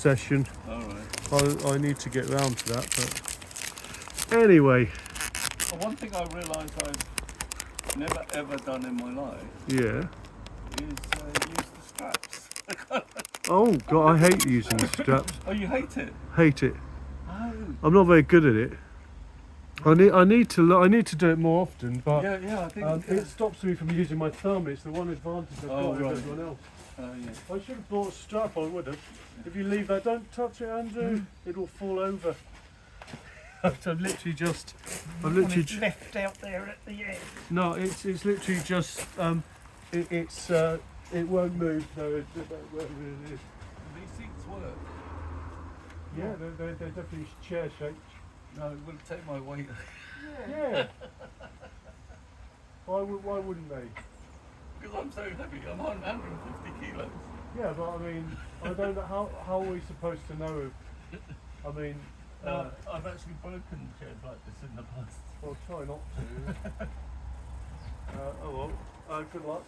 session. Alright. I need to get round to that, but anyway. Well, one thing I realised I've never ever done in my life Yeah. is use the straps. Oh God, I hate using the straps. Oh, you hate it? Hate it. Oh. I'm not very good at it. I need to do it more often, but Yeah, I think it stops me from using my thumb. It's the one advantage I've got over everyone else. Yeah. I should have bought a strap. I would have. If you leave that, don't touch it, Andrew. It will fall over. I've literally just. Left out there at the end. No, it's literally just. It won't move. No, whatever it is. These seats work. Yeah, they're definitely chair shaped. No, it wouldn't take my weight. Yeah. Why wouldn't they? Because I'm so heavy. I'm 150 kilos. Yeah, but I mean, I don't know how are we supposed to know? I mean, I've actually broken chairs like this in the past. Well, try not to. Oh well. Good luck.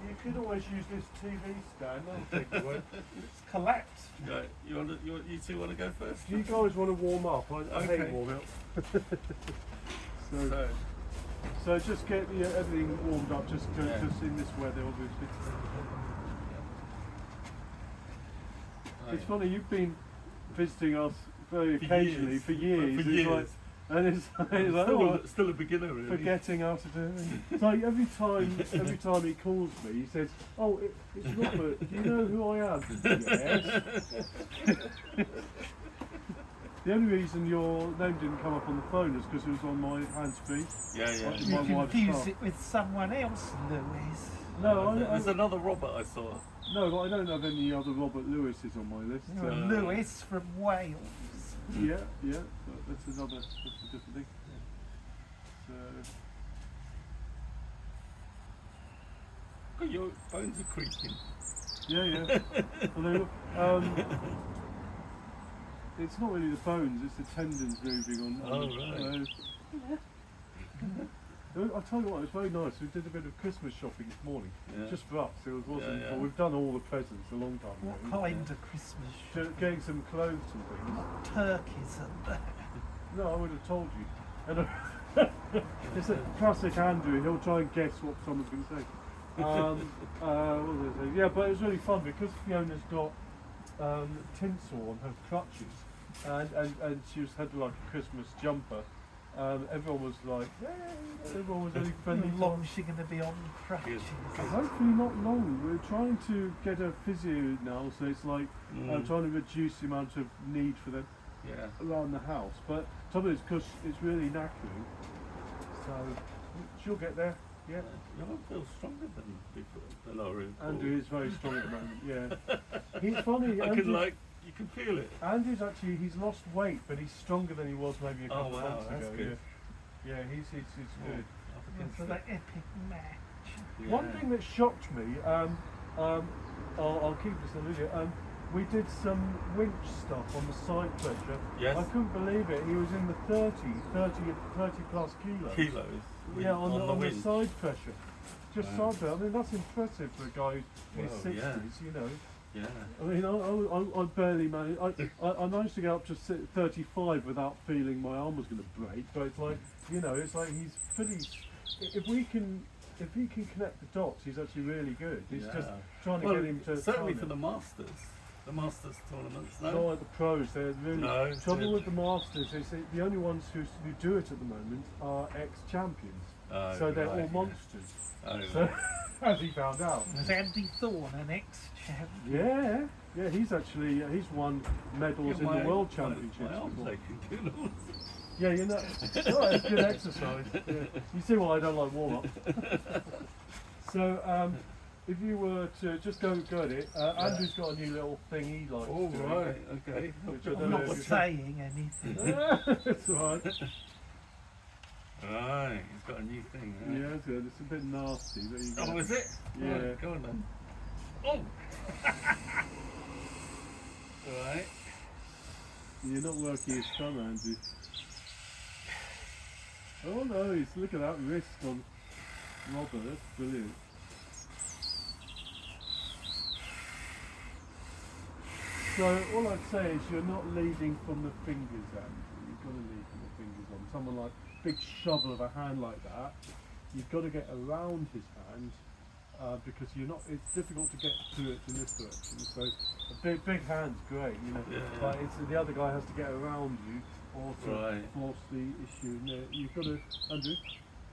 You could always use this TV stand. That'll take away. It's collapsed. Right. You two want to go first? Do you guys want to warm up? I hate warming up. So just get everything warmed up. Just in this weather, obviously. It's funny. You've been visiting us very occasionally for years. For years. It's Still a beginner, really. Forgetting how to do it. It's like every time he calls me, he says, "Oh, it's Robert. Do you know who I am?" Yes. The only reason your name didn't come up on the phone is because it was on my hands-free. Yeah. You confuse it with someone else, Lewis. No, there's another Robert I saw. No, but I don't have any other Robert Lewises on my list. Lewis from Wales. Yeah, that's a different thing. So. Your bones are creaking. Yeah. Although, it's not really the bones; it's the tendons moving on. Right. I'll tell you what, it was very nice. We did a bit of Christmas shopping this morning, just for us. It wasn't. Yeah. Well, we've done all the presents a long time ago. What kind of Christmas shopping? Getting some clothes and things. What turkeys and that? No, I would have told you. It's a classic Andrew. He'll try and guess what someone's going to say. What was I saying? Yeah, but it was really fun because Fiona's got tinsel on her crutches, and she had like a Christmas jumper. Everyone was like, everyone was really friendly. How long is she going to be on crutches? Hopefully not long. We're trying to get her physio now, so it's like trying to reduce the amount of need for them around the house. But the trouble is, because it's really knackering, so she'll get there. Yeah. You don't feel stronger than before. Andrew is very strong at the moment. Yeah. He's funny. You can feel it. Andrew's actually, he's lost weight, but he's stronger than he was maybe a couple of months ago. Good. Yeah, he's good. For that epic match. One thing that shocked me, I'll keep this a little. We did some winch stuff on the side pressure. Yes. I couldn't believe it. He was in the 30 plus kilos. Yeah, on the side pressure. Just side pressure. I mean, that's impressive for a guy who's in his 60s, you know. Yeah. I mean, I barely managed. I managed to get up to 35 without feeling my arm was going to break. But it's like, it's like he's pretty. If he can connect the dots, he's actually really good. It's just trying to get him to. Certainly for the Masters tournaments. No, not like the pros. They're really trouble with the Masters is the only ones who do it at the moment are ex-champions. So they're all monsters. So, as he found out. Was Andy Thorne an ex-champion? Yeah. He's won medals in the World Championships before. Yeah, it's good exercise. Yeah. You see why I don't like warm-up. So, if you were to just go at it, Andrew's got a new little thing he likes to do. Right, okay. Which I'm not saying anything. That's right. Right, he's got a new thing. Right? Yeah, it's good. It's a bit nasty, but you Oh, is it? Yeah. Right, go on then. Oh! Right. You're not working his thumb, Andrew. Oh no, look at that wrist on Robert, that's brilliant. So all I'd say is you're not leading from the fingers out. You've got to lead from the fingers on. Someone like big shovel of a hand like that, you've got to get around his hand because you're not. It's difficult to get to it in this direction. So a big hand's great, you know. Yeah, But it's the other guy has to get around you or to Right. force the issue. And you've got to, Andrew.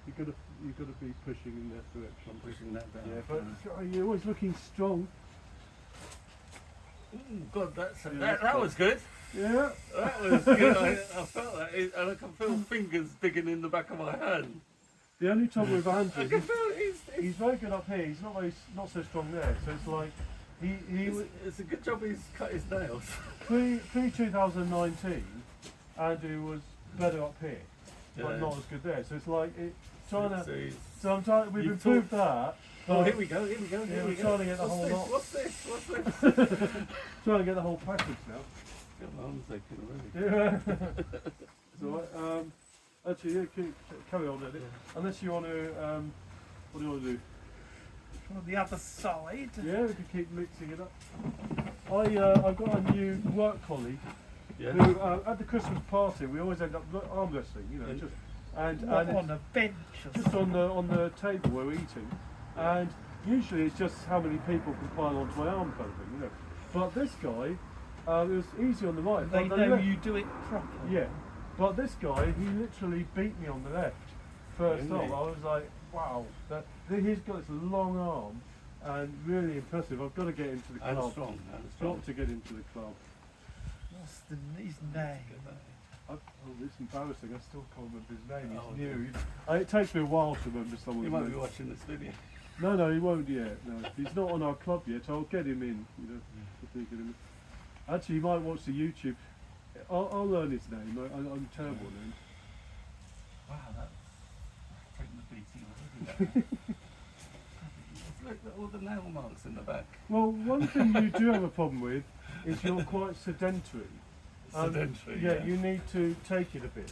You've got to be pushing in that direction. I'm pushing that down. Yeah, but you're always looking strong. Ooh, God, Yeah, that was good. Yeah. That was good. I felt that, and I can feel fingers digging in the back of my hand. The only trouble with I Andrew, can feel he's very good up here. He's not so strong there. So it's like it's a good job he's cut his nails. pre 2019, Andrew was better up here, but Yeah. not as good there. So it's like trying to. So he's- So I'm trying. We've You've improved that. Oh, but here we go, here we go, Yeah, here we're we go. trying to get the whole lot. What's this? What's this? Trying to get the whole package now. Get my arms aching already. Yeah. So actually, yeah, carry on with it. Unless you want to. What do you want to do? From the other side. Yeah, we can keep mixing it up. I've got a new work colleague Yeah. who at the Christmas party we always end up arm wrestling, you know, Yeah. just and Not it's on a bench or just something. on the table where we're eating, and usually it's just how many people can pile onto my arm kind of thing, you know. But this guy, it was easy on the right. They but know left- you do it properly. Yeah, but this guy, he literally beat me on the left first Really? off. I was like, wow, he's got this long arm and really impressive. I've got to get into the club. And strong, and strong. Got to get into the club. What's his name? Oh, it's embarrassing. I still can't remember his name. Oh, He's new. It takes me a while to remember someone's You might be name. watching this video. No, he won't yet. No, he's not on our club yet. I'll get him in. You know, if we get him in. Actually, you might watch the YouTube. I'll learn his name. I'm terrible at names. Wow, that's taking the beating already. Look at all the nail marks in the back. Well, one thing you do have a problem with is you're quite sedentary. Sedentary, Yeah, you need to take it a bit,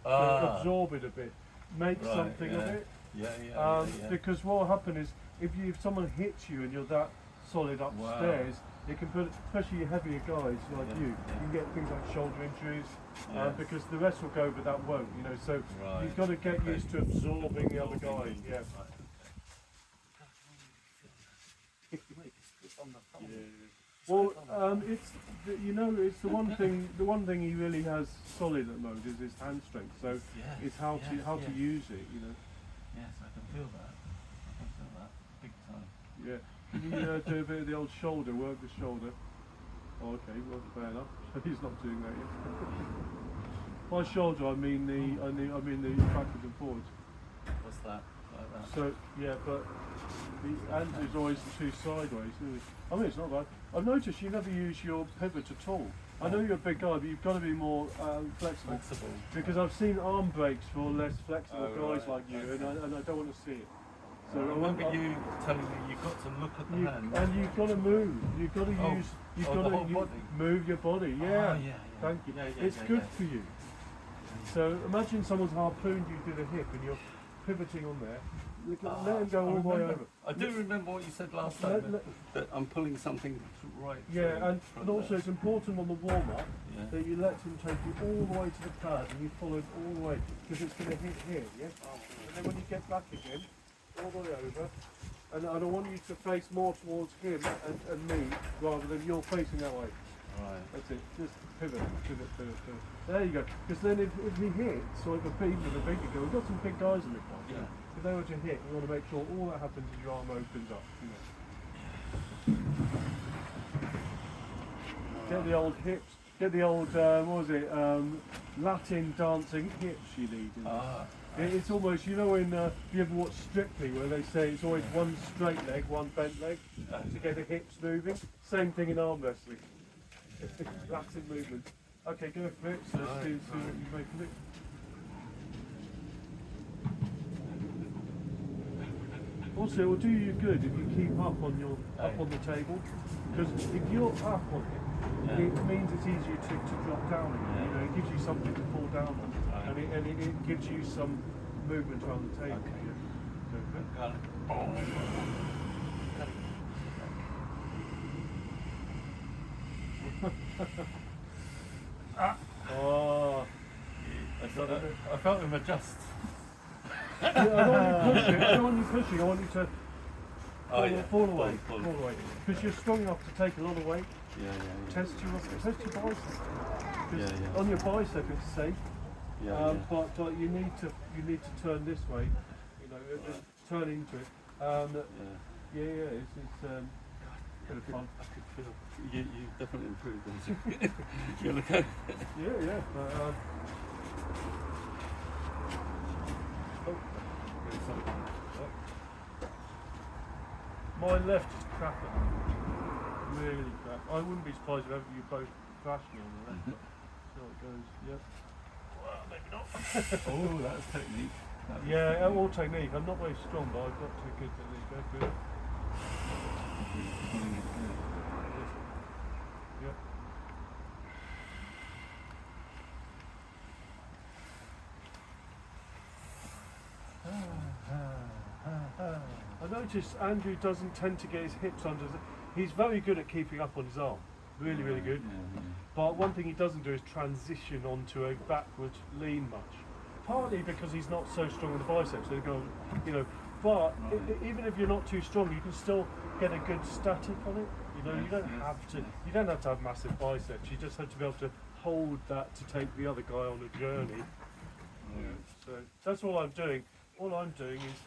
absorb it a bit, make Right, something of yeah. it. Yeah. Because what will happen is if someone hits you and you're that solid upstairs, it can put, especially heavier guys like Yeah, you, yeah. you can get things like shoulder injuries Yes. because the rest will go but that won't, you know. So Right, you've got to get okay. used to absorbing the other guys. Yeah. Well, it's it's the one thing. The one thing he really has solid at the moment is his hand strength. So it's how to use it. You know. Yes, I can feel that. I can feel that big time. Yeah. Can you do a bit of the old shoulder? Work the shoulder. Oh, okay. Well, fair enough. He's not doing that yet. By shoulder, I mean the backwards and forwards. What's that? Like that? So yeah, but the Andrew's always the two sideways. Isn't he? I mean, it's not bad. I've noticed you never use your pivot at all. I know you're a big guy, but you've got to be more flexible. Because I've seen arm breaks for less flexible guys like you, and I don't want to see it. So I remember you telling me you've got to look at the hand. and you've got to move. You've got to use. You've got the to whole body. move your body. Yeah. Thank you. It's good for you. So imagine someone's harpooned you through the hip, and you're pivoting on there. Let him go all the way over. I do remember what you said last time, that I'm pulling something right Yeah, through and from also there. it's important on the warm-up Yeah. that you let him take you all the way to the pad and you follow it all the way because it's going to hit here, yeah? And then when you get back again, all the way over, and I want you to face more towards him and me rather than you're facing that way. Right. That's it. Just pivot. There you go. Because then if he hits, or if a beam with a bigger guy, we've got some big guys in the club. Yeah. If they were to hit, we want to make sure all that happens is your arm opens up. You know. Get the old hips. Get the old what was it? Latin dancing hips. You need. You know. It's almost, you know, in you ever watch Strictly where they say it's always one straight leg, one bent leg to get the hips moving. Same thing in arm wrestling. Latin movement. Okay, go for it. So let's see what you make of it. Also, it will do you good if you keep up on the table, because if you're up on it, it means it's easier to drop down again. You know, it gives you something to fall down on, and it gives you some movement around the table. Okay. Yeah. Got it. Oh. I felt him adjust. Yeah, I don't want you pushing. I don't want you pushing. I want you to fall away. Fall. Fall away. Because you're strong enough to take a lot of weight. Yeah. Test your bicep. 'Cause Yeah. on your bicep it's safe. Yeah. But you need to turn this way. You know, turn into it. It's bit of fun. I could feel you definitely improved as you look at it. Yeah. My left is crap at the moment. Really crap. I wouldn't be surprised if ever you both crash me on the left, but see how it goes. Yep. Well, maybe not. Oh, that's technique. Yeah, all technique. I'm not very strong, but I've got to good technique. Go for it. Yep. I noticed Andrew doesn't tend to get his hips under. He's very good at keeping up on his arm. Really good. Yeah. But one thing he doesn't do is transition onto a backward lean much. Partly because he's not so strong on the biceps. So they go, you know. But even if you're not too strong, you can still get a good static on it. You know, you don't have to. You don't have to have massive biceps. You just have to be able to hold that to take the other guy on a journey. So that's all I'm doing. All I'm doing is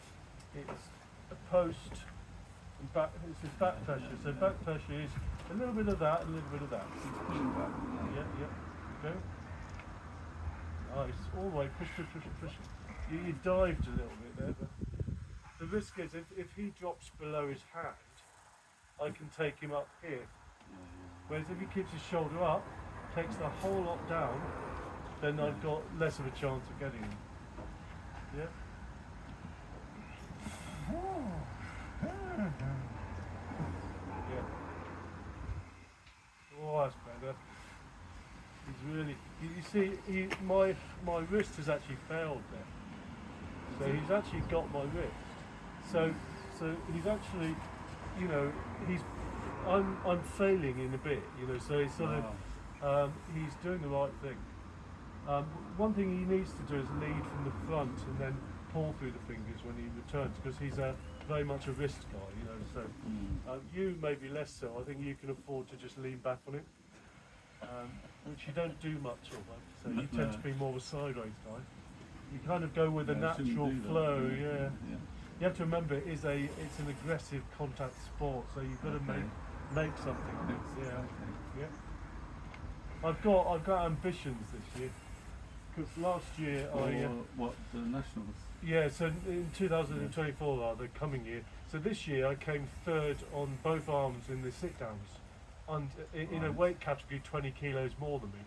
it's a post and back. It's his back pressure. So back pressure is a little bit of that, a little bit of that. He's pulling back. Yeah. Go. Nice. All the way. Push. You dived a little bit there, but the risk is if he drops below his hand, I can take him up here. Whereas if he keeps his shoulder up, takes the whole lot down, then I've got less of a chance of getting him. Yeah. Yeah. Oh, that's better. He's really. You see, my wrist has actually failed there. So he's actually got my wrist. So he's actually, you know, I'm failing in a bit, you know. So he's sort of, he's doing the right thing. One thing he needs to do is lead from the front and then pull through the fingers when he returns, because he's very much a wrist guy, you know. So you maybe less so. I think you can afford to just lean back on it, which you don't do much of. So you tend to be more of a sideways guy. You kind of go with the natural flow. Yeah. You have to remember it's an aggressive contact sport, so you've got to make something of it. Yeah. I've got ambitions this year, because last year what the nationals? Yeah, so in 2024, the coming year. So this year I came third on both arms in the sit downs, and in a weight category 20 kilos more than me.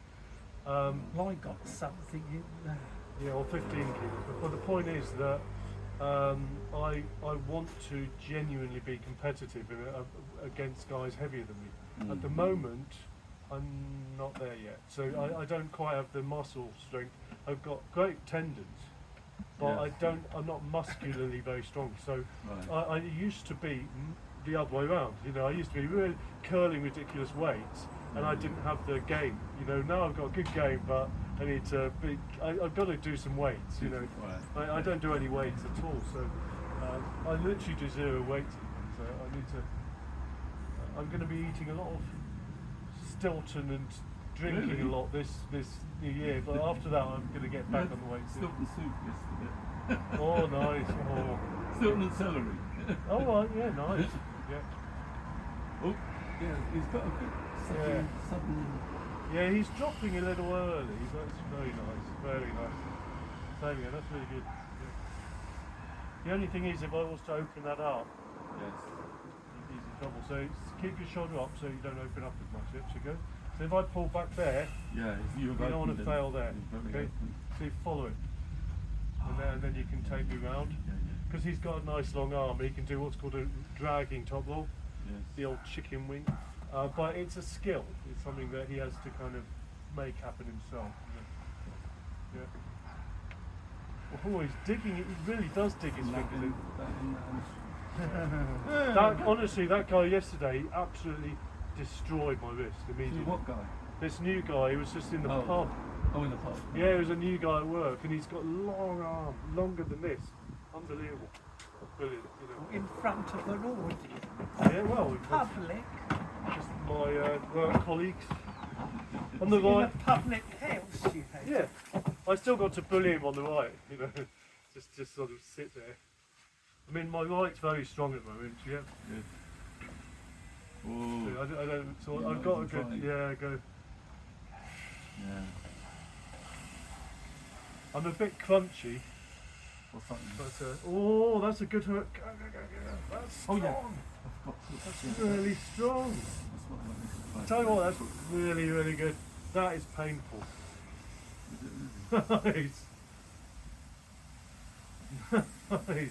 Well, I got something in there. Yeah, or 15 kilos. But the point is that I want to genuinely be competitive against guys heavier than me. At the moment, I'm not there yet. So I don't quite have the muscle strength. I've got great tendons, but I'm not muscularly very strong. So I used to be the other way around. You know, I used to be really curling ridiculous weights, and I didn't have the game. You know, now I've got a good game, but I need to be. I've got to do some weights. You know, I don't do any weights at all. So I literally do zero weights. So I need to. I'm going to be eating a lot of Stilton and drinking a lot this new year. But after that, I'm going to get back on the weights. Stilton soup yesterday. Oh, nice. Oh. Stilton and celery. Oh, right. Yeah, nice. Yeah. Oh, yeah. He's got a good sudden. Yeah, he's dropping a little early. That's very nice. Very nice. So yeah, that's really good. Yeah. The only thing is, if I was to open that up, he's in trouble. So keep your shoulder up so you don't open up as much. Yep, so go. So if I pull back there, you don't want to fail there. Okay. So you follow it, and then you can take me round. Because he's got a nice long arm, he can do what's called a dragging top roll, the old chicken wing. But it's a skill. It's something that he has to kind of make happen himself. Yeah. Oh, he's digging it. He really does dig his fingers in. Honestly, that guy yesterday absolutely destroyed my wrist So immediately. what guy? This new guy, he was just in the Oh. pub. Oh, in the pub. Yeah, he was a new guy at work, and he's got long arm, longer than this. Unbelievable. Brilliant, you know. In front of an audience. Yeah, well, we've got Public. just my work colleagues. On the In right, a public house, you know. yeah, I still got to bully him on the right, you know, just sort of sit there. I mean, my right's very strong at the moment, yeah. Good. So Oh, I don't, so You're I've not got a even good, trying. yeah, go. yeah. I'm a bit crunchy, What's that? but, oh, that's a good hook. Go, go, go, go. That's strong. Oh, yeah. I've got to. That's really strong. That's what I want to try. Tell you what, that's really, really good. That is painful. Is it really? Nice. Nice.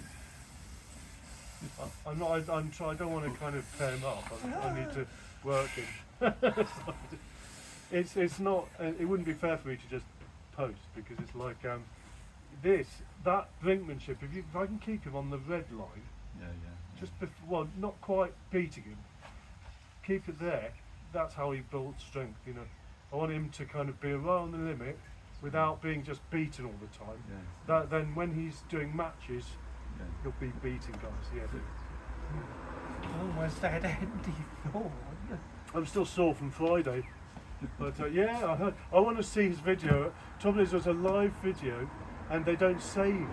I'm not. I don't want to kind of tear him up. I need to work him. It's not. It wouldn't be fair for me to just post because it's like that brinkmanship. If I can keep him on the red line, Yeah, yeah. just well, not quite beating him. Keep it there. That's how he builds strength. You know, I want him to kind of be around the limit without being just beaten all the time. Yeah. That then when he's doing matches, Yeah. he'll be beating guys. Yeah. Almost had Andy Thorne. I'm still sore from Friday, but yeah, I heard. I want to see his video. Trouble is, there's a live video, and they don't save.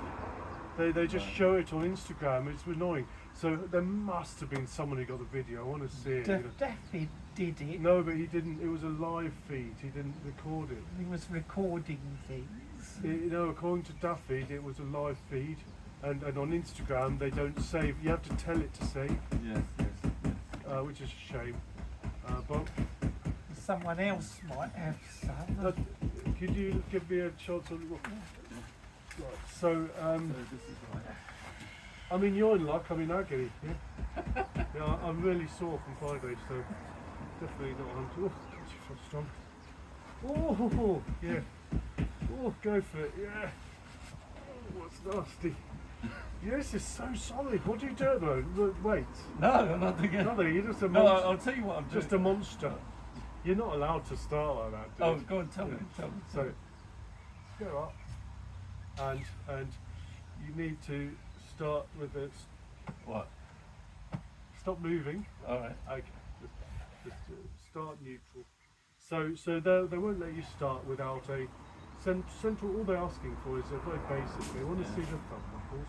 They just Right. show it on Instagram. It's annoying. So there must have been someone who got the video. I want to see it. You know. Daffy did it. No, but he didn't. It was a live feed. He didn't record it. He was recording things. You know, according to Duffy, it was a live feed, and on Instagram they don't save. You have to tell it to save, Yes, yes, yes. which is a shame. But Someone else might have some. could you give me a chance on what? Right, so, So this is right. I mean, you're in luck. I'm in agony. Yeah, yeah. I'm really sore from Friday, so definitely not 100. Oh, God, you feel strong. Oh, yeah. Oh, go for it. Yeah. Oh, what's nasty? Yes, it's so solid. What do you do though? Wait. No, I'm not doing it. Nothing. You're just a No, monster. I'll tell you what I'm doing. Just a monster. You're not allowed to start like that. Oh, dude. go on, tell me, Yeah. tell me. So, go up, and you need to start with it. What? Stop moving. All right. Okay. Just start neutral. So they won't let you start without a central. All they're asking for is a very basic. They want to Yeah. see the thumb knuckles.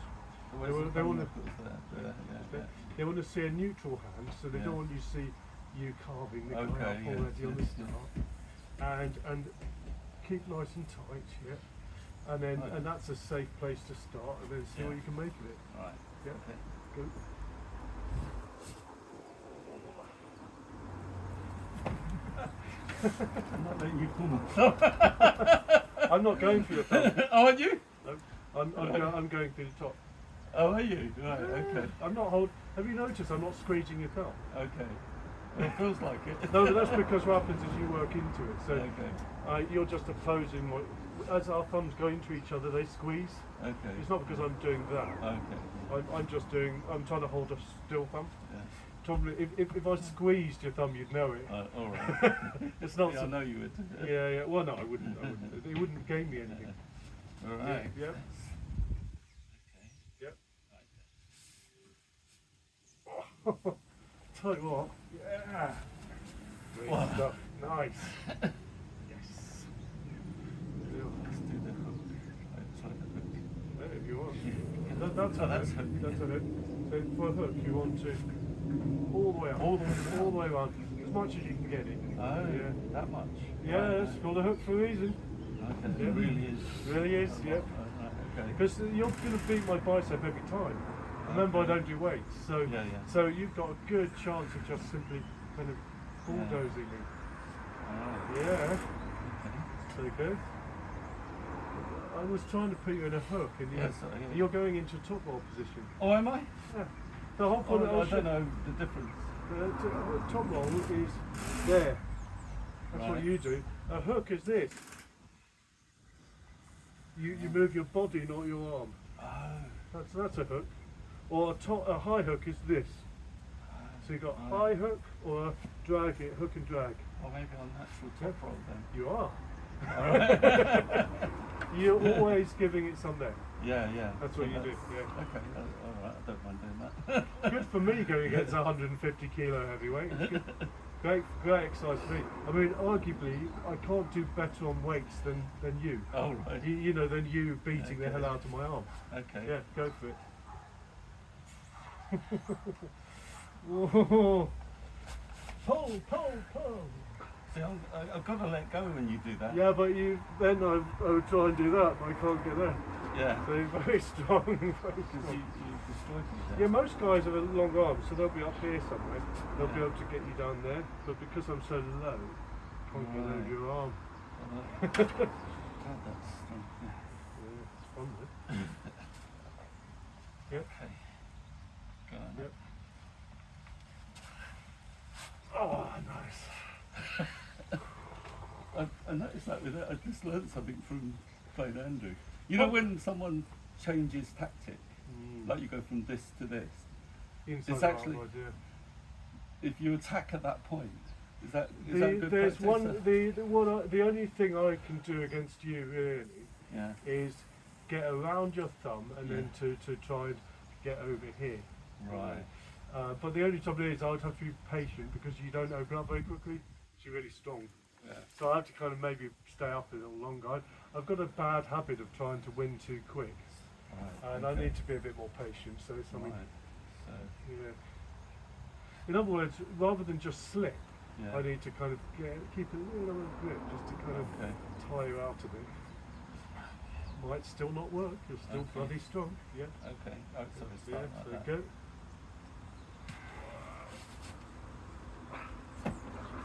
Where's will- the they thumb wanna- knuckles there? Yeah. They want to see a neutral hand, so they Yeah. don't want you to see you carving the guy Okay, up yeah, already on the yeah, start. And keep nice and tight, yeah. And then Right. and that's a safe place to start, and then see Yeah. what you can make of it. All right. Yeah. Okay. Good. I'm not letting you pull myself. I'm not going for the thumb. Oh, aren't you? I'm going through the top. Oh, are you? Right. Okay. I'm not Have you noticed I'm not squeezing your thumb? Okay. Well, it feels like it. No, but that's because what happens is you work into it. So Okay. you're just opposing as our thumbs go into each other, they squeeze. Okay. It's not because I'm doing that. Okay. I'm trying to hold a still thumb. Yeah. Probably, if I squeezed your thumb, you'd know it. All right. It's not. Yeah, I so, know you would. yeah. Well, no, I wouldn't. It wouldn't gain me anything. All right. Yeah. Okay. Yep. Tell you what. Yeah. Great Wow. stuff. Nice. Yes. Yeah. Let's do the hook. Right, try the hook. Yeah, if you want. Yeah. That's Oh, a that's hook. hook. That's a hook. So for a hook, you want to all the way up. All the way around. All the way around. As much as you can get it. Oh, Yeah. that much. Yeah, Right, it's called a hook for a reason. Okay, Yeah. it really is. Really is, yeah. Right, okay. Because you're going to beat my bicep every time. Remember, I Okay. don't do weights, so Yeah. so you've got a good chance of just simply kind of bulldozing me. Alright. Yeah, Okay. so good. I was trying to put you in a hook, and Yeah, sorry, yeah. you're going into top roll position. Oh, am I? Yeah. The whole Oh, point I don't know the difference. The top roll is there. That's what Right. you do. A hook is this. You move your body, not your arm. Oh. That's a hook. Or a high hook is this. So you've got Right. high hook or drag it, hook and drag. Or maybe on natural top roll then. You are. Alright. You're always giving it some there. Yeah. That's So what you do, yeah. Okay, alright, I don't mind doing that. Good for me going against a 150 kilo heavyweight. It's good. Great exercise for me. I mean, arguably, I can't do better on weights than you. Oh, right. You know, than you beating the Okay. hell out of my arm. Okay. Yeah, go for it. Whoa. Pull. See, I've got to let go when you do that. Yeah, but then I would try and do that, but I can't get there. Yeah. So you're very strong, very Because strong. you destroyed me there. Yeah, most guys have a long arm, so they'll be up here somewhere. They'll be Yeah. able to get you down there, but because I'm so low, I can't get over Right. your arm. God, that's strong. Yeah. Yeah, it's fun, though. Yep. Okay. Go on. Yep. Oh, nice. I noticed that with it. I just learned something from playing Andrew. You know when someone changes tactic, like you go from this to this, Inside it's the actually- arm, if you attack at that point, is that good there's practice? one. The only thing I can do against you really Yeah. is get around your thumb and then to try and get over here. Right. But the only trouble is I would have to be patient because you don't open up very quickly. You're really strong. Yeah. So I have to kind of maybe stay up a little longer. I've got a bad habit of trying to win too quick, Right. and I need to be a bit more patient. So it's something. Right. So, Yeah. In other words, rather than just slip, yeah. I need to kind of keep a little grip just to kind of Okay. tie you out of it. Might still not work. You're still Okay. bloody strong. Yeah. Okay. Oh, so it's Yeah. like So that. go.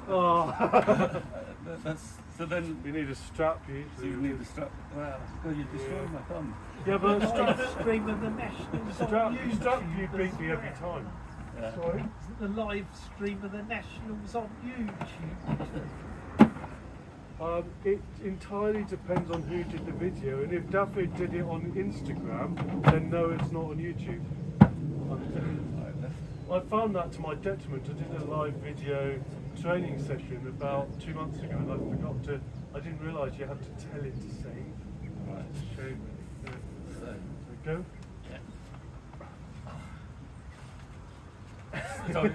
Oh. So then We need a strap you. so you need the strap. Wow. God, you destroyed my thumb. Yeah, but The strap, live stream of the Nationals on strap YouTube you beat as me every well. time. Yeah. Sorry. The live stream of the Nationals on YouTube. It entirely depends on who did the video, and if David did it on Instagram, then no, it's not on YouTube. Right, that's- I found that to my detriment. I did a live video training session about 2 months ago, and I didn't realise you had to tell it to save. Right. It's a shame. Yeah. So, So go. sorry,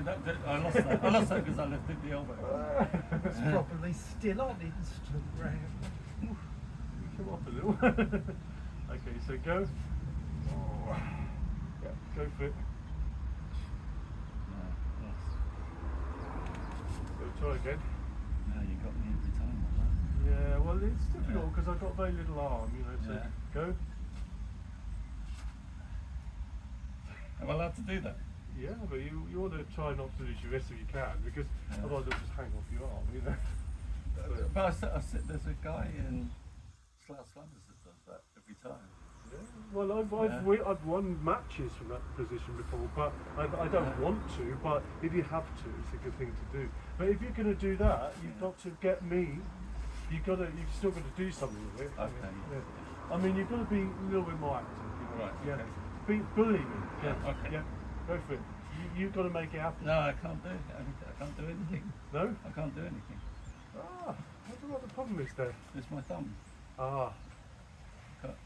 I lost that. I lost that because I lifted the elbow. It's probably still on Instagram. Come up a little. Okay, so go. Yeah, go for it. So try again. No, you got me every time on Yeah, well, it's difficult because I've got very little arm, you know. So Yeah. go. that. Am I allowed to do that? Yeah, but you want to try not to lose your wrist if you can, because Yeah. otherwise it'll just hang off your arm, you know. But I said there's a guy in Slough Flanders that does that every time. Yeah. Well, I've won matches from that position before, but I don't Yeah. want to. But if you have to, it's a good thing to do. But if you're going to do that, you've Yeah. got to get me. You've still got to do something with it. Okay. Yeah. I mean, you've got to be a little bit more active. You know? Right, Yeah. okay. Bully me. Yeah, okay. Yeah. Go for it. You've got to make it happen. No, I can't do it. I can't do anything. No? I can't do anything. Ah, I don't know what the problem is there. It's my thumb. Ah. I can't.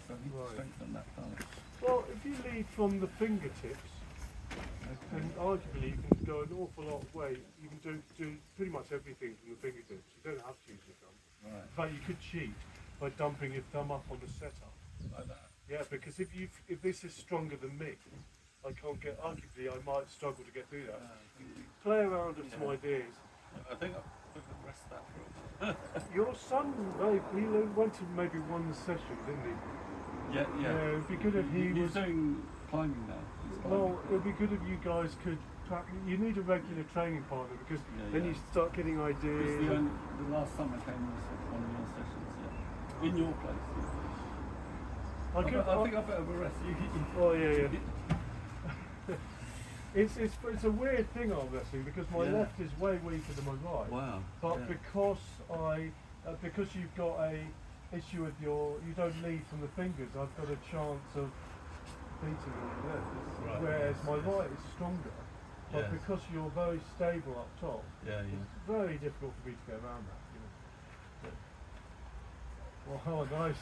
So I need Right. to strengthen that thumb. Well, if you lead from the fingertips, then Okay. arguably you can go an awful lot of way. You can do pretty much everything from the fingertips. You don't have to use your thumb. Right. In fact, you could cheat by dumping your thumb up on the setup. Like that. Yeah, because if this is stronger than me, I can't get. Arguably, I might struggle to get through that. Play around with some Yeah. ideas. I think I've rest that for Your son, he went to maybe one session, didn't he? Yeah. Yeah, it'd be good if he He's was. doing climbing now. He's climbing. Well, it'd be good if you guys could. You need a regular training partner because Yeah, then yeah. you start getting It's ideas. the last time I came was one of your sessions, yeah. In your place. I could, I think I better rest. Oh yeah. It's a weird thing on wrestling because my Yeah. left is way weaker than my right. Wow. But yeah. because you've got a issue with you don't lead from the fingers. I've got a chance of beating you with the left, Right. whereas my right is stronger. but Yes. because you're very stable up top, Yeah, yeah. it's very difficult for me to get around that. Well, how nice.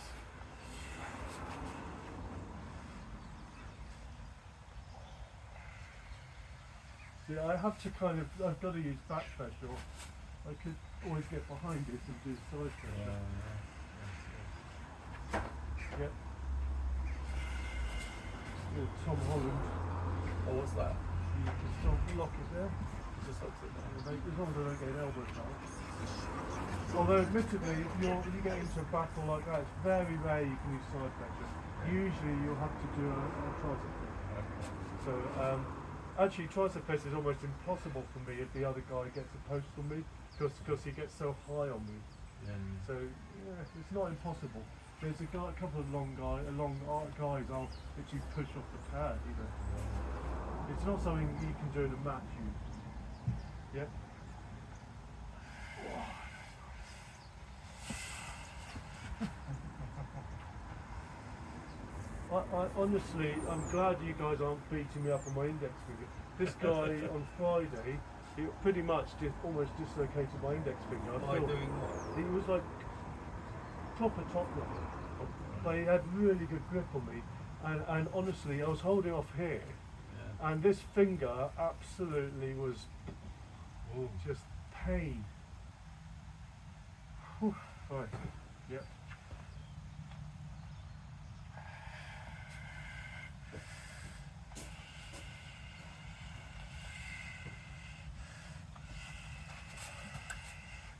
See, I have to I've got to use back pressure. I could always get behind it and do side pressure. Yep. Still Tom Holland. Oh, what's that? You can still lock it there. Just looks at that. As long as I don't get an elbow foul. Although admittedly, if you get into a battle like that, it's very rare you can use side pressure. Usually you'll have to do a tricep press. So actually tricep press is almost impossible for me if the other guy gets a post on me, because he gets so high on me. Yeah. So yeah, it's not impossible. There's a couple of long guys I'll literally push off the pad, you know. It's not something you can do in a match. Yep. I honestly, I'm glad you guys aren't beating me up on my index finger. This guy on Friday, he pretty much almost dislocated my index finger. By doing what? He was like proper top level, but he had really good grip on me. And honestly, I was holding off here, and this finger absolutely was just pain. Whew. Right, yep.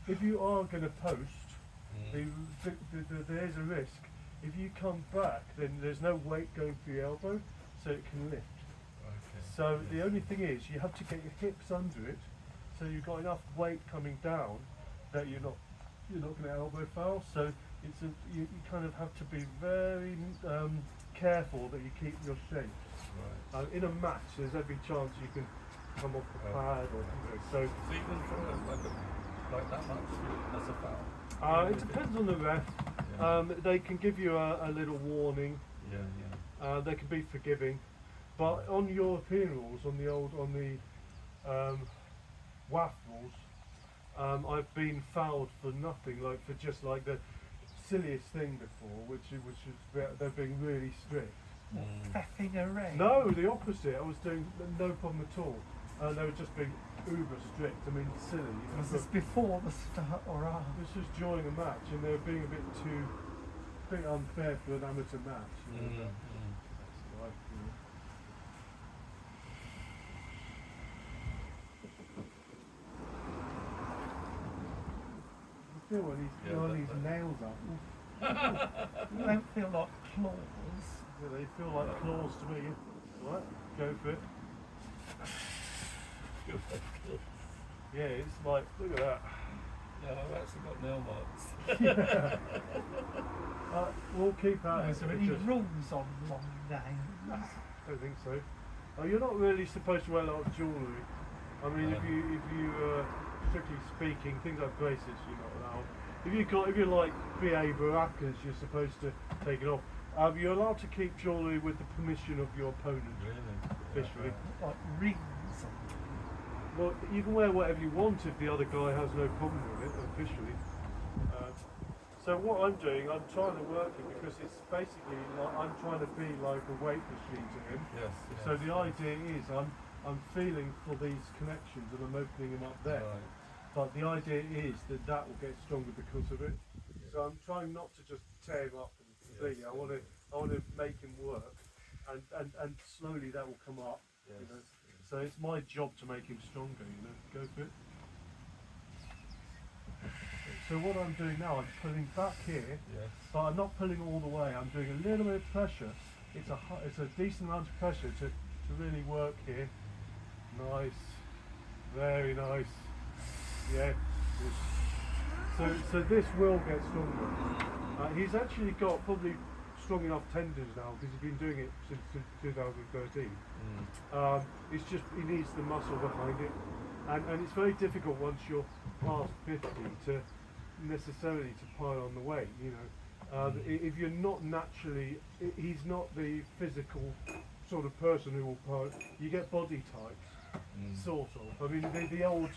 If you are going to post, there's a risk. If you come back, then there's no weight going through your elbow, so it can lift. Okay. So the only thing is, you have to get your hips under it, so you've got enough weight coming down that you're not going to elbow foul. So you kind of have to be very careful that you keep your shape. Right. In a match, there's every chance you can come off the pad or so. So even for like that much, that's a foul? It depends on the ref. Yeah. They can give you a little warning. Yeah. They can be forgiving, but on European rules, on the WAF rules, I've been fouled for nothing, like for just like the silliest thing before, which is they're being really strict. Faffing around. No, the opposite. I was doing no problem at all. They were just being uber strict. I mean, silly. You know, Was this before the start or after? this was during a match, and they were being a bit unfair for an amateur match. You know, that's life, you know. I feel when he's got his nails up. You don't feel like claws. Yeah, they feel like claws to me. Right, go for it. Yeah, it's like, look at that. Yeah, I've actually got nail marks. We'll keep at No, it. is there any rules on long nails? I don't think so. You're not really supposed to wear a lot of jewellery. I mean, No. if you strictly speaking, things like bracelets you're not allowed. If you're like B.A. Baracas, you're supposed to take it off. You're allowed to keep jewellery with the permission of your opponent. Really? Officially. Like rings on. Well, you can wear whatever you want if the other guy has no problem with it, officially. So what I'm doing, I'm trying to work it because it's basically like I'm trying to be like a weight machine to him. Yes. So the idea is I'm feeling for these connections and I'm opening them up there. Right. But the idea is that will get stronger because of it. So I'm trying not to just tear him up completely. Yes. I want to make him work, and slowly that will come up. Yes. You know? So it's my job to make him stronger. You know, go for it. So what I'm doing now, I'm pulling back here, Yes. but I'm not pulling all the way. I'm doing a little bit of pressure. It's a decent amount of pressure to really work here. Nice, very nice. Yeah. Good. So this will get stronger. He's actually got probably strong enough tendons now because he's been doing it since 2013. It's just he needs the muscle behind it, and it's very difficult once you're past 50 to necessarily to pile on the weight. You know, if you're not naturally, he's not the physical sort of person who will pile. You get body types sort of. I mean, the old,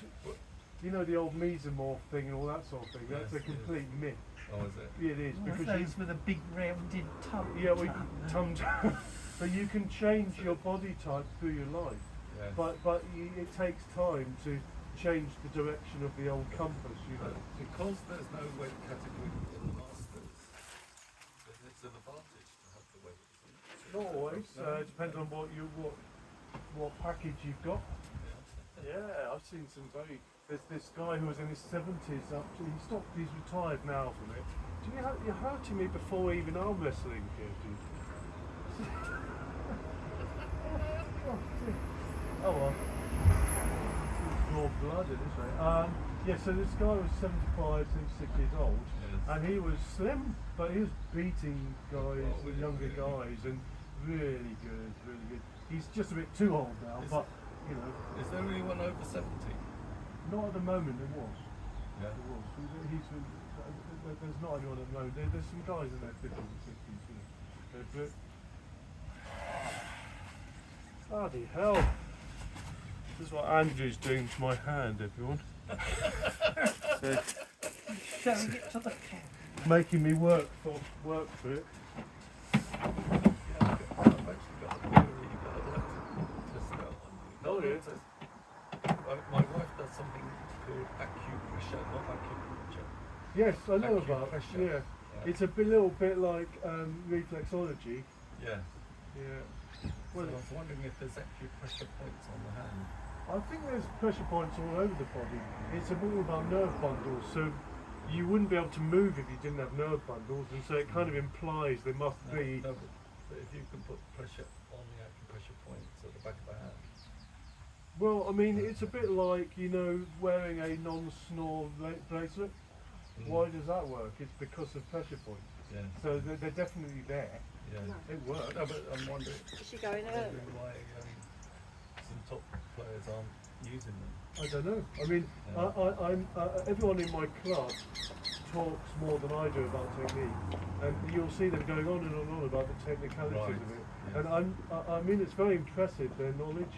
you know, the old mesomorph thing and all that sort of thing. That's Yes, a complete myth. Oh, is it? Yeah, it is What's because those with a big rounded tum? yeah, well, tum tum. But you can change your body type through your life. Yes. But it takes time to change the direction of the old compass, you know. Because there's no weight category in the Masters, then it's an advantage to have the weight. Not always. It depends on what package you've got. Yeah, I've seen some very. There's this guy who was in his 70s. He stopped. He's retired now from it. Do you're hurting me before even arm wrestling here, dude. Oh well. Raw blooded, isn't it? Yeah. So this guy was 75, 76 years old, and he was slim, but he was beating guys, younger guys, and really good, really good. He's just a bit too old now, but you know. Is there anyone over 70? Not at the moment. There was. Yeah. There was. There's not anyone at the moment. There's some guys in their 50s and 60s, you know. But bloody hell! This is what Andrew's doing to my hand, everyone. So, Showing it to the camera. making me work for it. I've actually got a theory, but I'd like to test it out on you. Oh, yeah. My wife does something called acupressure, not acupuncture. Yes, I know about. Acupressure. Yeah, it's a little bit like reflexology. Yeah. Yeah. So Well, I was wondering if there's acupressure points on the hand. I think there's pressure points all over the body. It's all about nerve bundles, so you wouldn't be able to move if you didn't have nerve bundles, and so it kind of implies there must be. No, but if you can put pressure on the acupressure points at the back of the hand. Well, I mean, it's a bit like, you know, wearing a non-snore bracelet. Why does that work? It's because of pressure points. Yeah. So they're definitely there. Yeah. It works. No, but I'm wondering Is she going early? why some top players aren't using them. I don't know. I mean, Yeah. I'm everyone in my club talks more than I do about technique, and you'll see them going on and on about the technicalities Right. of it. Yeah. And I mean, it's very impressive, their knowledge.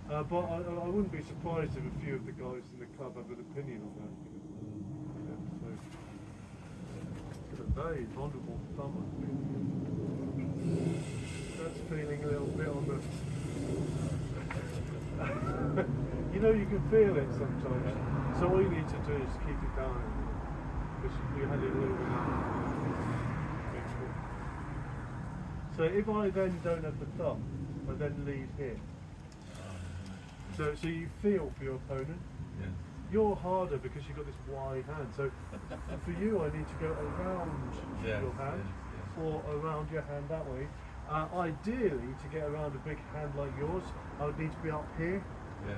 Yeah. But I wouldn't be surprised if a few of the guys in the club have an opinion on that. Yeah, so it's a very vulnerable thumb, I think. That's feeling a little bit on the. You know, you can feel it sometimes. So all you need to do is keep it down, because you had it a little bit out. So if I then don't have the thumb, I then leave here. So you feel for your opponent. Yeah. You're harder because you've got this wide hand. So for you, I need to go around Yes, your hand, yes, or around your hand that way. Ideally, to get around a big hand like yours, I would need to be up here. Yeah.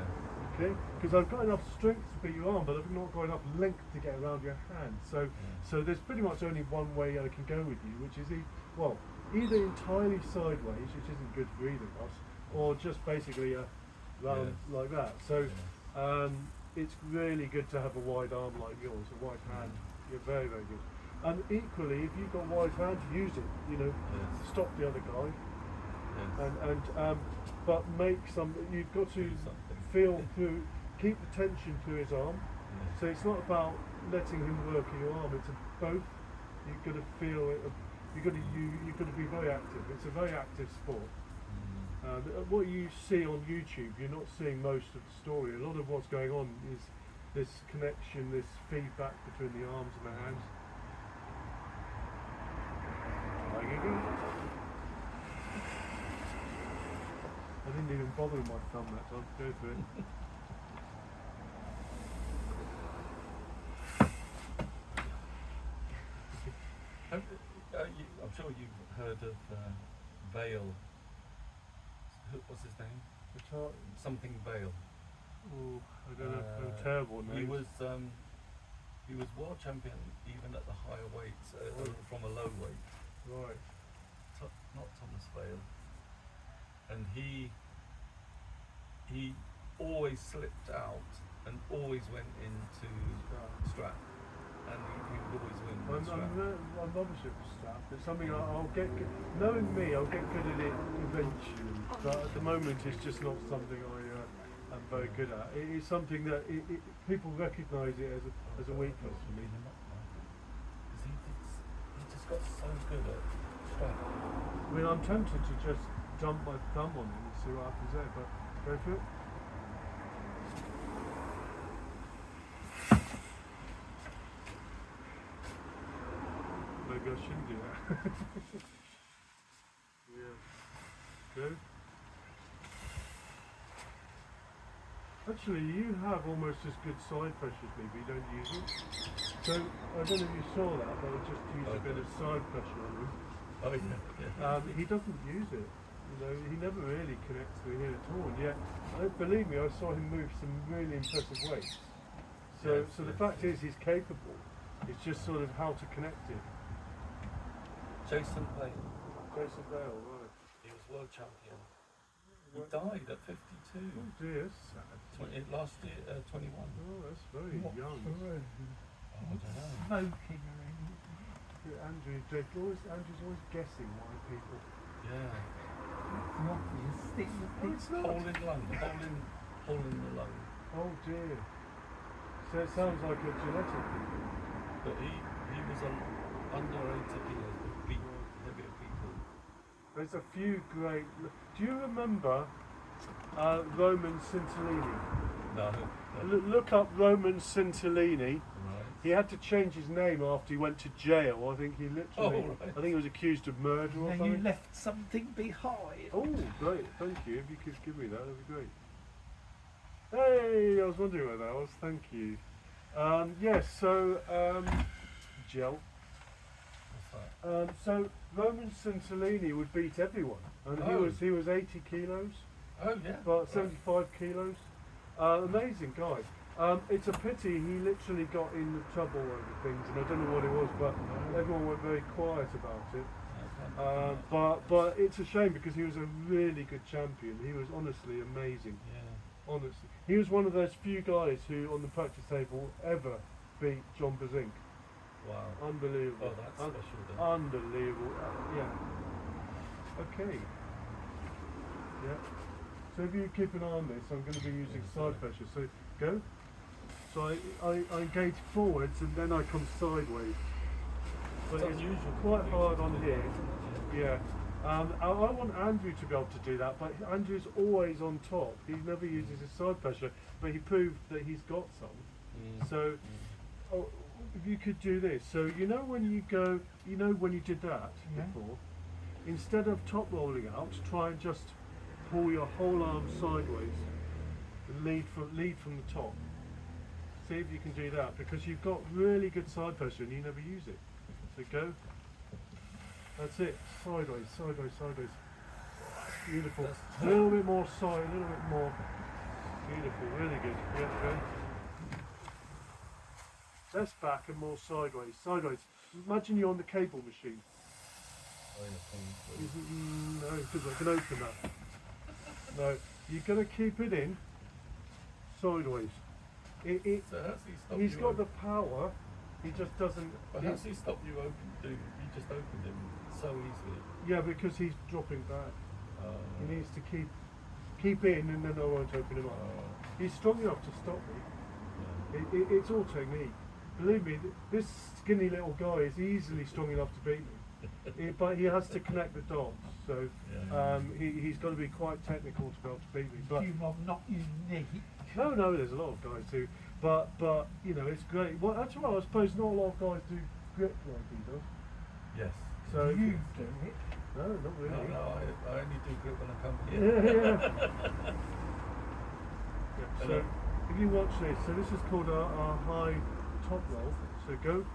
Okay, because I've got enough strength to beat your arm, but I've not got enough length to get around your hand. So there's pretty much only one way I can go with you, which is either entirely sideways, which isn't good for either of us, or just basically round like that. So it's really good to have a wide arm like yours, a wide hand. You're very, very good. And equally, if you've got wide hand, use it. You know, stop the other guy. Yes. But make some. You've got to Do something. feel through, keep the tension through his arm. Yes. So it's not about letting him work in your arm. It's both. You've got to feel it. You've got to be very active. It's a very active sport. What you see on YouTube, you're not seeing most of the story. A lot of what's going on is this connection, this feedback between the arms and the hands. I didn't even bother with my thumb that time. Go for it. I'm sure you've heard of Vale. What's his name? Something Vale. Oh, I don't know. I'm terrible at He names. was world champion even at the higher weights from a low weight. Right. Not Thomas Vale. And he always slipped out and always went into strap. And he would always win with strap. I'm rubbish at strap. It's something I'll get good. Knowing me, I'll get good at it eventually. But at the moment, it's just not something I'm very good at. It is something that people recognise it as a weakness. He just got so good at strap. I mean, I'm tempted to just dump my thumb on him and see what happens there, but go for it. Maybe I shouldn't do that. Yeah. Go. Actually, you have almost as good side pressure as me, but you don't use it. So, I don't know if you saw that, but I just used a bit of side pressure on him. Oh yeah. He doesn't use it. You know, he never really connects to here at all. And yet, believe me, I saw him move some really impressive weights. So, Yes, so the yes, fact yes. is, he's capable. It's just sort of how to connect it. Jason Clayton. Jason Bale, right? He was world champion. He What? died at 52. Oh dear, sad. Last year, 21. Oh, that's very What young. for, Oh, I don't know. smoking or anything. Andrew's always guessing why people. Yeah. It's not obvious. Stick your Oh, finger. it's not. Hole in lung. Hole in the lung. Oh dear. So it sounds like a genetic thing. But he was under 80 kilos, but beat heavier people. There's a few great. Do you remember Roman Scintillini? No. Look up Roman Scintillini. Right. He had to change his name after he went to jail. I think he literally. Oh, right. I think he was accused of murder or And something. you left something behind. Oh, great! Thank you. If you could give me that, that'd be great. Hey, I was wondering where that was. Thank you. Yes. So gel. What's that? So Roman Scintillini would beat everyone, and Oh. he was 80 kilos, Oh yeah. about 75 kilos. Amazing guy. It's a pity he literally got in trouble over things, and I don't know what it was, but everyone went very quiet about it. But it's a shame because he was a really good champion. He was honestly amazing. Yeah. Honestly, he was one of those few guys who, on the practice table, ever beat John Bazink. Wow. Unbelievable. Oh, that's special then. Unbelievable. Yeah. Okay. Yeah. So if you keep an eye on this, I'm going to be using side pressure. So go. So I engage forwards and then I come sideways. But It's it's unusual. quite hard on here. Yeah. I want Andrew to be able to do that, but Andrew's always on top. He never uses his side pressure, but he proved that he's got some. So, if you could do this. So you know when you go, you know when you did that Yeah. before, instead of top rolling out, try and just pull your whole arm sideways and lead from the top. See if you can do that, because you've got really good side pressure and you never use it. So go. That's it. Sideways, sideways, sideways. Beautiful. A little bit more side, a little bit more. Beautiful, really good. Yeah, good. Less back and more sideways. Sideways. Imagine you're on the cable machine. Oh, yeah, No, because I can open that. No, you're going to keep it in sideways. So how's he stopped He's you? got the power. He just doesn't. But how's he stopped you you just opened him so easily? Yeah, because he's dropping back. He Uh, needs to keep in, and then I won't open him up. He's strong enough to stop me. yeah. It's all technique. Believe me, this skinny little guy is easily strong enough to beat me. But he has to connect the dots, so he's got to be quite technical to be able to beat me. But You are not unique. no, there's a lot of guys who, but you know, it's great. Well, that's why I suppose not a lot of guys do grip like he does. Yes. So You do it. no, not really. No, I only do grip when I come here. Yeah, so if you watch this, so this is called our high top roll. So go.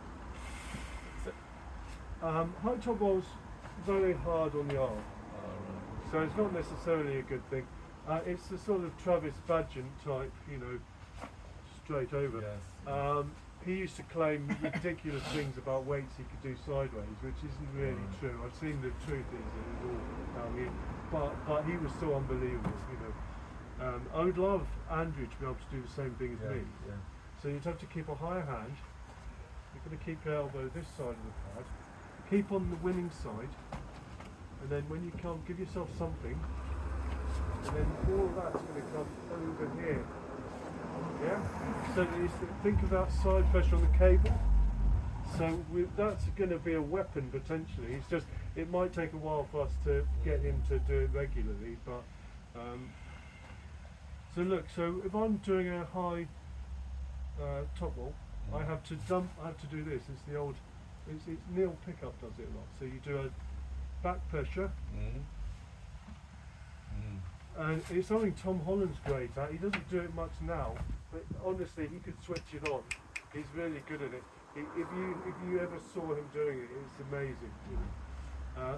High top roll's very hard on the arm, so it's not necessarily a good thing. It's the sort of Travis Badgent type, you know, straight over. Yes. He used to claim ridiculous things about weights he could do sideways, which isn't really true. I've seen the truth is that it's all down here, but he was so unbelievable, you know. I would love Andrew to be able to do the same thing as me. Yeah. So you'd have to keep a higher hand. You're going to keep your elbow this side of the pad. Keep on the winning side, and then when you come, give yourself something. and then all of that's going to come over here. Yeah? So think of that side pressure on the cable. So that's going to be a weapon potentially. It's just, it might take a while for us to get him to do it regularly, but so look, so if I'm doing a high top wall, I have to do this. It's the old, it's Neil Pickup does it a lot. So you do a back pressure, and it's something Tom Holland's great at. He doesn't do it much now, but honestly, he could switch it on. He's really good at it. If you ever saw him doing it, it's amazing.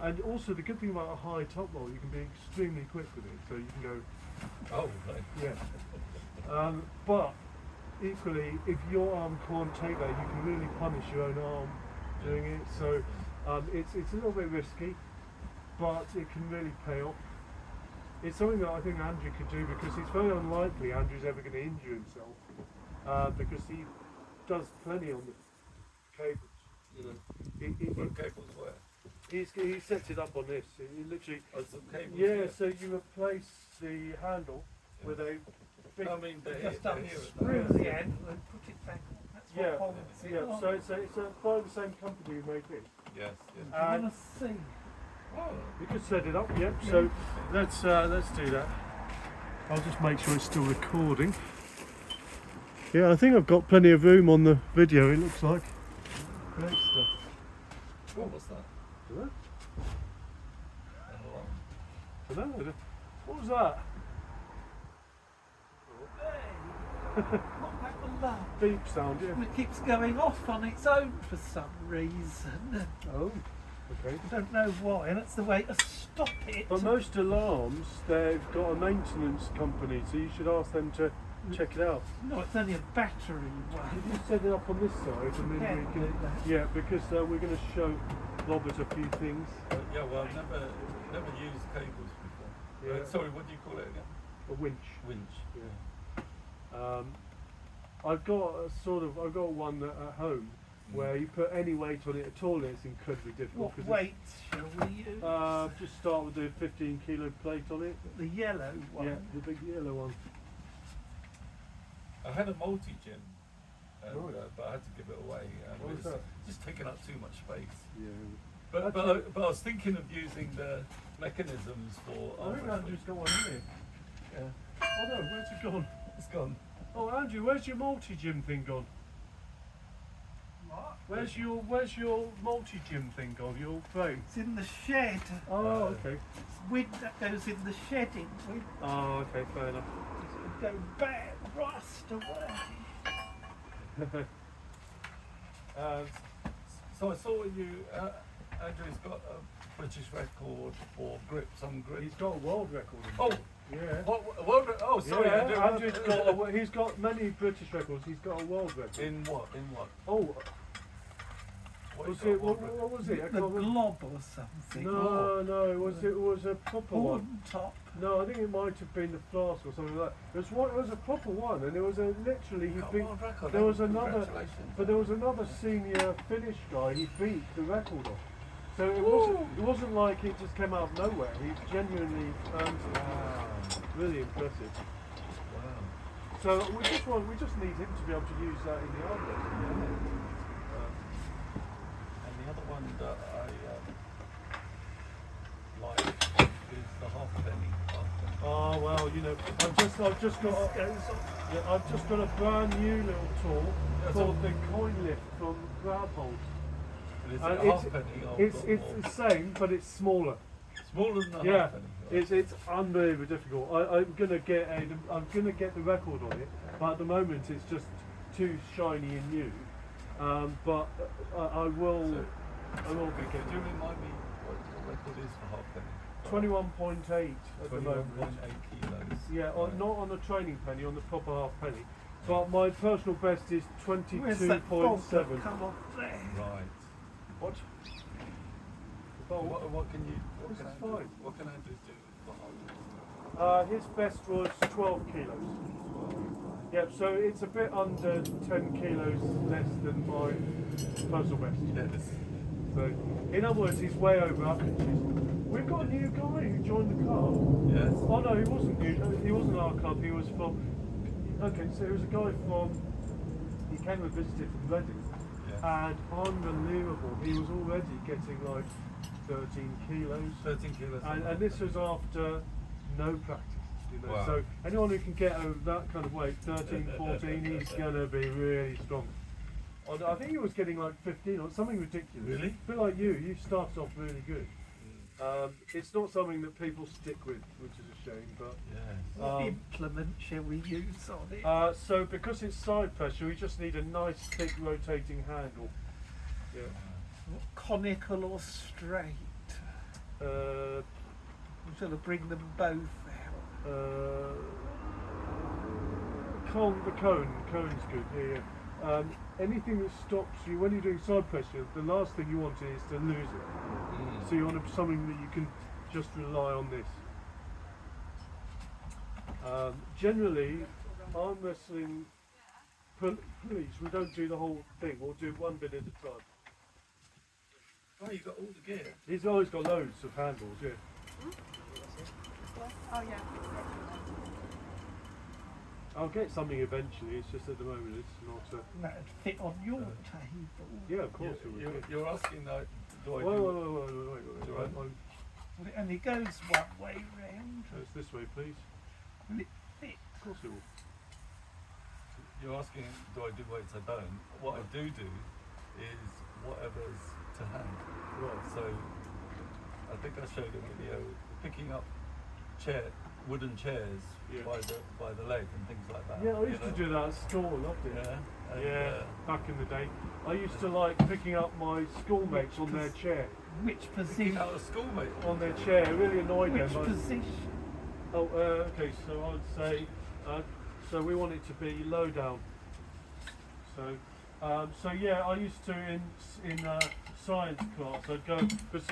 And also the good thing about a high top roll, you can be extremely quick with it. So you can go. Oh, right. Yeah. But equally, if your arm can't take that, you can really punish your own arm doing it. So it's a little bit risky, but it can really pay off. It's something that I think Andrew could do because it's very unlikely Andrew's ever going to injure himself because he does plenty on the cables. You know, What cables were? he sets it up on this. He literally. Oh, some cables. Yeah, so you replace the handle with a big. I mean, Just they're unscrew the end and put it back on. That's what Yeah, holds it yeah. on. So it's by the same company who made this. Yes, yes. You want to see? Oh, You could set it up. Yep. So let's do that. I'll just make sure it's still recording. Yeah, I think I've got plenty of room on the video. It looks like. Great stuff. oh, what's that? Hello? An alarm. Hello? What was that? Not that alarm. Beep sound, yeah. It keeps going off on its own for some reason. Oh, okay. I don't know why, and that's the way to stop it. But most alarms, they've got a maintenance company, so you should ask them to check it out. No, it's only a battery Did one. you set it up on this side, and then Yeah, we do can? that. Yeah, because we're going to show Robert a few things. Yeah, well, I've never used cables before. Yeah. Sorry, what do you call it again? A winch. Winch. Yeah. I've got one at home where you put any weight on it at all, and it's incredibly difficult. What weight shall we use? Just start with the 15 kilo plate on it. The yellow one. Yeah, the big yellow one. I had a multi-gym, and, Right. but I had to give it away. What was that? Just taking up too much space. Yeah. But Actually- I was thinking of using the mechanisms for. I think Andrew's got one here. Yeah, Oh no, where's it gone? it's gone. Oh Andrew, where's your multi-gym thing gone? What? Where's your multi-gym thing gone? Your frame? It's in the shed. Oh, okay. It's wind that goes in the shed in wind. Oh, okay, fair enough. It's going bad, rust away. So I saw you, Andrew's got a British record for some grip. He's got a world record. Oh, Yeah. oh, sorry, Yeah, Andrew. he's got many British records. He's got a world record. In what? In what? Oh, What was you it? got? What was it? I The can't remember. glob or something. No, it was a proper one. Horn top. No, I think it might have been the flask or something like that. It was a proper one, and it was literally he Got beat. world record, There was another, congratulations. but there was another senior Finnish guy. He beat the record off. So it wasn't like it just came out of nowhere. He genuinely earned it. Wow. Really impressive. Wow. So we just need him to be able to use that in the arm. And the other one that I like is the halfpenny. Oh well, you know, I've just got a brand new little tool called the coin lift from Grabhold. And is it And a halfpenny or it's the same, but it's smaller. smaller than a Yeah, halfpenny? Right. it's unbelievably difficult. I'm gonna get the record on it, but at the moment it's just too shiny and new. But I will be Could getting you remind me what the record is for halfpenny? 21.8 at the moment. 21.8 kilos. Yeah, Right. not on the training penny, on the proper half penny. But my personal best is Where's that bolt that 22.7. come off there? Right. What? The bolt? What can you? This is Andrew- fine. What can Andrew do for halfpenny? His best was 12 kilos. Yep, so it's a bit under 10 kilos less than my personal best. Yes. So, in other words, he's way over our countries. We've got a new guy who joined the club. Yes. Oh no, he wasn't new. He wasn't our club. He was from. Okay, so it was a guy from. He came and visited from Reading, Yeah. and unbelievable. He was already getting like 13 kilos. 13 kilos. And this was after no practice. You know, Wow. so anyone who can get over that kind of weight, 13, 14, he's gonna be really strong. I think he was getting like 15 or something ridiculous. Really? A bit like you started off really good. It's not something that people stick with, which is a shame. But Yes. What implement shall we use on it? so because it's side pressure, we just need a nice thick rotating handle. Yeah. Conical or straight? Uh, Shall I bring them both out? The cone's good. Yeah. Anything that stops you when you're doing side pressure, the last thing you want is to lose it. So you want something that you can just rely on this. Generally, arm wrestling police, we don't do the whole thing. We'll do one bit at a time. Oh, you got all the gear. He's always got loads of handles. Yeah. Oh yeah. I'll get something eventually. It's just at the moment it's not. That'd fit on your table. Yeah, of course it would. You're asking like, do I Wait, do wait. Do I- I'm- Well, it only goes one way round. It's this way, please. Will it fit? Of course it will. You're asking, do I do weights? I don't. What I do is whatever's to hand. Right. So I think I showed a video picking up wooden chairs Yeah. by the leg and things like that. Yeah, I used to do that at school. Loved it. Yeah. And, Yeah, back in the day. I used to like picking up my schoolmates on their chair. Which picking position? out a schoolmate. On their chair, it really annoyed Which them. position? Okay, so I would say, so we want it to be low down. So yeah, I used to in science class, I'd go, because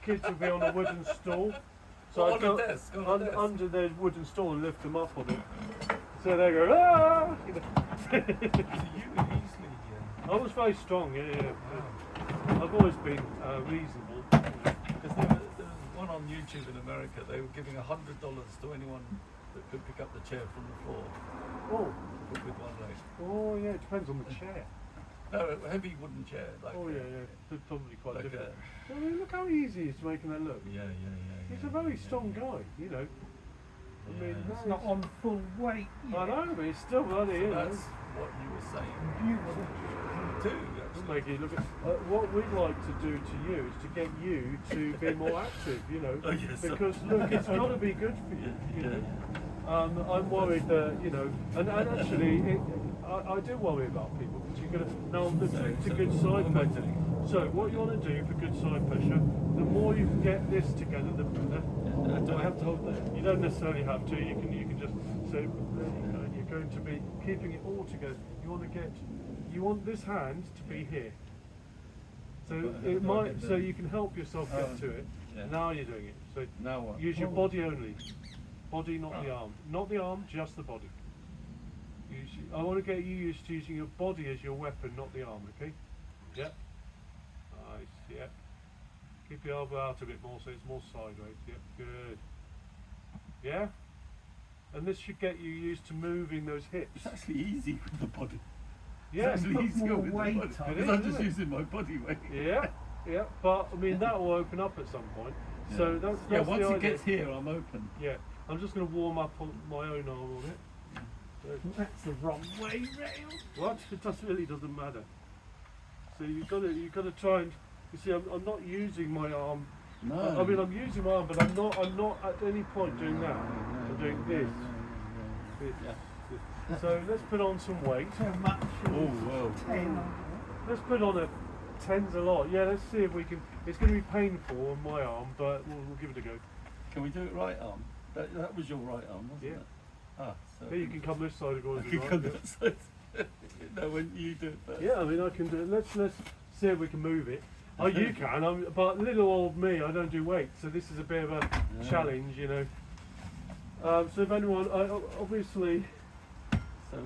kids would be on a wooden stool. So On I'd a go desk, on a desk. under their wooden stool and lift them up on it. So they go, ah! You know. So you could easily, I was very strong, yeah. wow. I've always been reasonable. Because there was one on YouTube in America, they were giving $100 to anyone that could pick up the chair from the floor Oh, with one leg. oh yeah, it depends on the chair. No, a heavy wooden chair. Like Oh yeah, They're probably quite like different. I mean, look how easy it's making that look. Yeah. He's a very strong guy, you know. I mean, Yeah. It's not on full weight yet. I know, but he's still running, you know. That's what you were saying. Beautiful. Too, Doesn't actually. make you look at, what we'd like to do to you is to get you to be more active, you know. Oh, yes. Because look, it's got to be good for you, you know. I'm worried that, you know, and actually, I do worry about people because you're going to, now the trick to good side what am I pressure. doing? So what you want to do for good side pressure, the more you can get this together, the better. Do I have to hold that? You don't necessarily have to. You can just so you're going to be keeping it all together. You want this hand to be here. So But it how do I might get so the- you can help yourself get to it. yeah. Now you're doing it. So Now what? use your Oh. body only. Body, not the arm. Not the arm, just the body. I want to get you used to using your body as your weapon, not the arm. Okay? Yep. Nice. Yep. Keep your elbow out a bit more so it's more sideways. Yep. Good. Yeah. And this should get you used to moving those hips. It's actually easy with the body. Yeah. It's actually Put easier more with the weight body. on it. Because I'm just Isn't it? using my body weight. Yeah. Yeah. But I mean that will open up at some point. So Yeah. that's Yeah, the once it idea. gets here, I'm open. Yeah. I'm just going to warm up on my own arm on it. So, That's the wrong way round. what? Really doesn't matter. So you've got to try and you see. I'm not using my arm. No. I mean I'm using my arm, but I'm not at any point doing that. I'm doing this. This. Yeah. So let's put on some weight. How much? Oh, wow. 10. Let's put on a 10's a lot. Yeah, let's see if we can. It's going to be painful on my arm, but we'll give it a go. Can we do it right arm? That was your right arm, wasn't Yeah. it? Ah, so Here you can come this side of I if can you like. come Yeah. that side. No, when you do it first. Yeah, I mean I can do it. Let's see if we can move it. Oh, you can. But little old me, I don't do weights, so this is a bit of a challenge, you know. So if anyone, obviously, So So,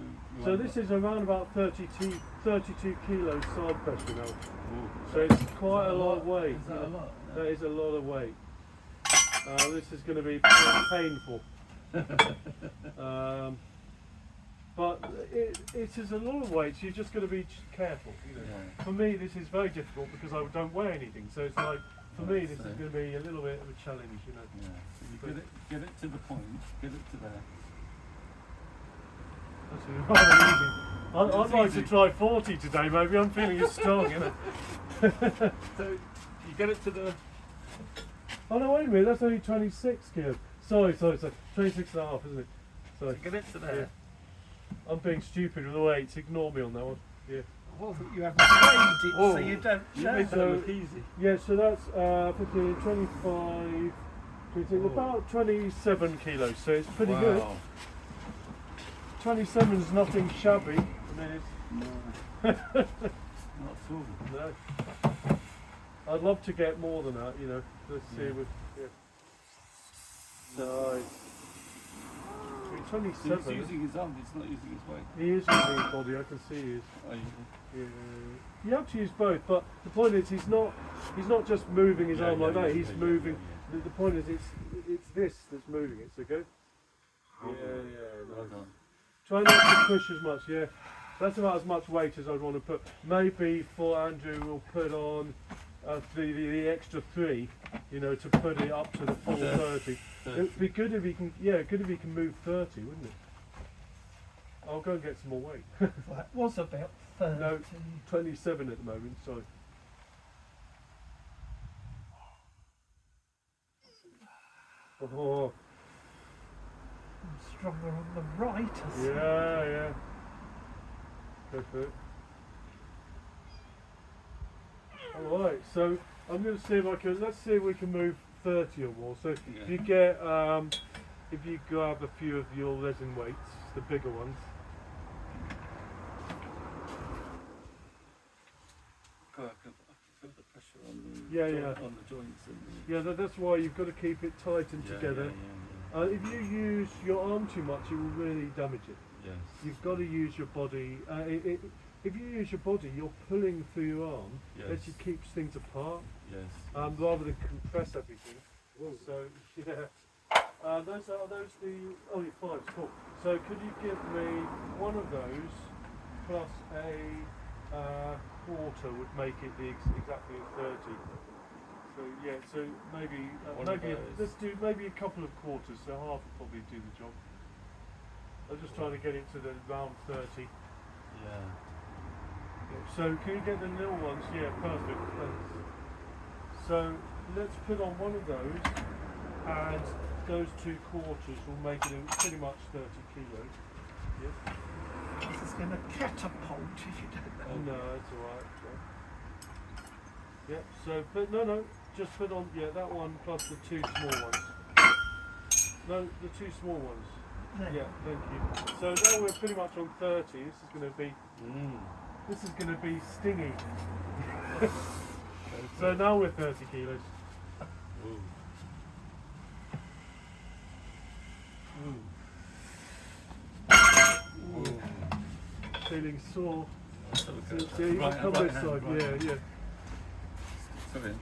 So this is around about 32 kilos side pressure now. Ooh. So it's quite a lot of weight. Is that a lot? That is a lot of weight. This is going to be painful. But it is a lot of weight, so you're just going to be careful. You know. Yeah. For me, this is very difficult because I don't weigh anything. So it's like, for me, this is going to be a little bit of a challenge, you know. Yeah. So you get it to the point, get it to there. That's rather easy. I'd like easy. to try 40 today, maybe. I'm feeling it's strong, you know. So you get it to the. Oh no, wait a minute, that's only 26 kilos. Sorry. 26 and a half, isn't it? Sorry. Get it to there. Yeah. I'm being stupid with the weights, ignore me on that one. Yeah. Well, you haven't weighed it, so you don't You know. made that look easy. Yeah, so that's 15, 25, 26, about 27 kilos, so it's pretty good. 27 is nothing shabby. I mean, No. Not at all. no. I'd love to get more than that, you know. Let's see Yeah. with, Nice. I mean, So 27. he's using his arm, he's not using his weight. He is using his body, I can see he is. Oh, Yeah. You have to use both, but the point is he's not just moving his arm like that, he's moving. The point is it's this that's moving it, so go. Well Nice. done. Try not to push as much, yeah. That's about as much weight as I'd want to put. Maybe for Andrew we'll put on the extra 3, you know, to put it up to the full 30. It'd be good if he can, good if he can move 30, wouldn't it? I'll go and get some more weight. Well, it was about 30. No, 27 at the moment, sorry. Oh, I'm stronger on the right, I think. yeah. Perfect. Alright, so I'm going to see if let's see if we can move 30 or more. So Yeah. if you get, if you grab a few of your resin weights, the bigger ones. I can feel the pressure on the on the joints and the Yeah, that's why you've got to keep it tight and together. If you use your arm too much, it will really damage it. Yes. You've got to use your body. If you use your body, you're pulling through your arm. Yes. It actually keeps things apart, Yes. rather than compress everything. So those are the only 5s. Cool. So could you give me one of those plus a quarter would make it exactly a 30. So so maybe let's do maybe a couple of quarters. So half will probably do the job. I'm just trying to get it to the round 30. Yeah. So can you get the little ones? Yeah, perfect. Thanks. So let's put on one of those, and those 2 quarters will make it pretty much 30 kilos. Yeah. This is going to catapult if you don't know. No, that's alright. Yeah. So, but no, just put on that one plus the 2 small ones. No, the 2 small ones. No. Yeah, thank you. So now we're pretty much on 30. This is going to be. This is going to be stingy. So now we're 30 kilos. Feeling sore. So, you can come this side. Yeah. Sorry.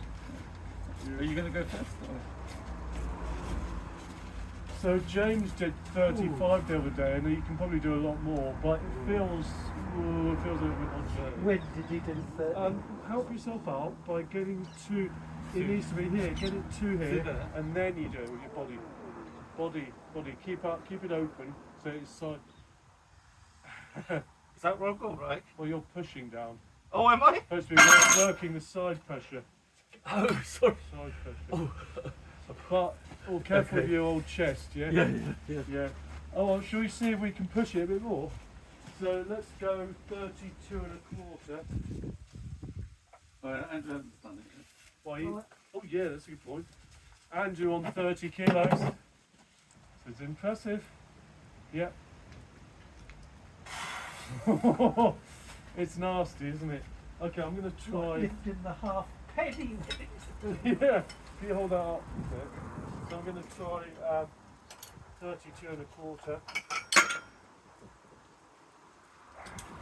Are you going to go first? Or? So James did 35 the other day, and you can probably do a lot more, but it feels a little bit unfair. When did you do 30? Help yourself out by getting to. It needs to be here. Get it to here, and then you do it with your body. Body. Keep it open so it's side. Is that wrong or right? Well, you're pushing down. Oh, am I? Supposed to be working the side pressure. Oh, sorry. Side pressure. But careful with your old chest, yeah? Yeah. Oh, well, shall we see if we can push it a bit more? So let's go 32 and a quarter. Andrew hasn't done it yet. Why? Oh yeah, that's a good point. Andrew on 30 kilos. So it's impressive. Yep. It's nasty, isn't it? Okay, I'm going to try. Lifting the half penny with it. Yeah, can you hold that up a bit? So I'm going to try 32 and a quarter.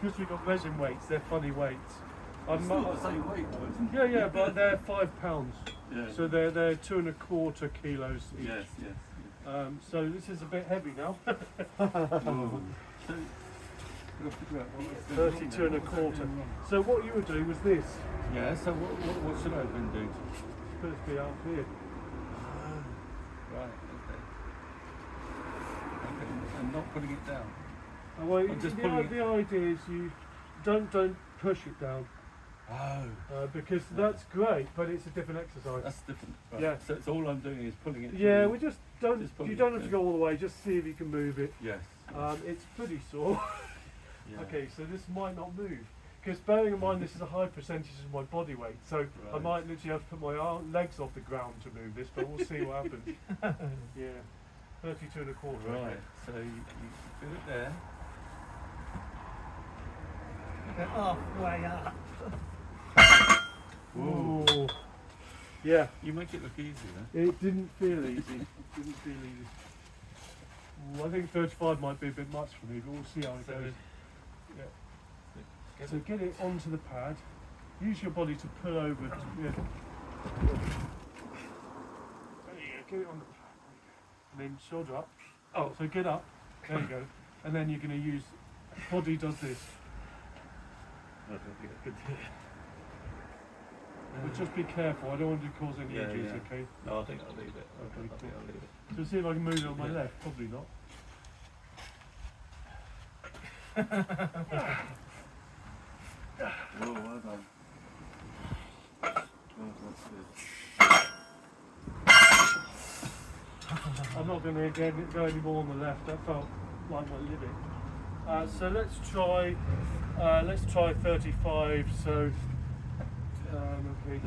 because we've got resin weights, they're funny weights. It's still the same weight though, isn't it? Yeah, but they're £5. Yeah. So they're 2¼ kilos each. Yes. So this is a bit heavy now. So, we'll figure out what 32¼ So what you would do was this. Yeah, so what should I have been doing? Supposed to be up here. Right, okay. I'm not putting it down. Well, I'm just pulling it. the idea is you don't push it down Oh. because that's great, but it's a different exercise. That's different. Right. Yeah. So it's all I'm doing is pulling it. Yeah, through. we just don't. Just pulling You don't it, have to yeah. go all the way. Just see if you can move it. Yes. It's pretty sore. Yeah. Okay, so this might not move. Because bearing in mind this is a high percentage of my body weight, so I Right. might literally have to put my legs off the ground to move this, but we'll see what happens. Yeah, 32¼ Right. So you put it there. They're halfway up. Ooh. Yeah, You make it look easy, though. it didn't feel easy. It didn't feel easy. Ooh, I think 35 might be a bit much for me, but we'll see how it goes. Yeah. So get it onto the pad. Use your body to pull over. Yeah. There you go. Get it on the pad. And then shoulder up. Oh, so get up. There you go. And then you're going to use. Body does this. I don't think I could do it. But just be careful. I don't want to cause any Yeah, injuries. yeah. Okay. No, I think I'll leave it. Okay, I think I'll leave it. So see if I can move it on my Yeah. left. Probably not. Oh, well done. Oh, that's good. I'm not going to go any more on the left. That felt like my limit. So let's try 35. So okay.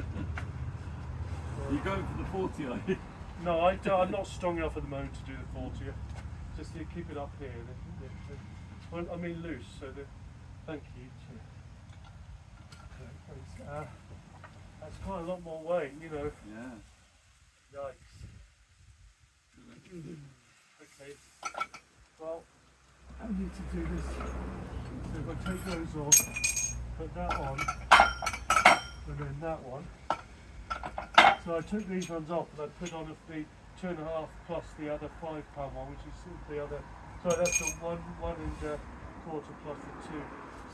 You're going for the 40, are you? No, I'm not strong enough at the moment to do the 40. Just to keep it up here. Well, I mean loose. So thank you. That's quite a lot more weight, you know. Yeah. Yikes. Okay. Well, I need to do this. So if I take those off, put that on, and then that one. So I took these ones off and I put on the 2½ plus the other £5 one, which is the other. So that's the one and a quarter plus the 2.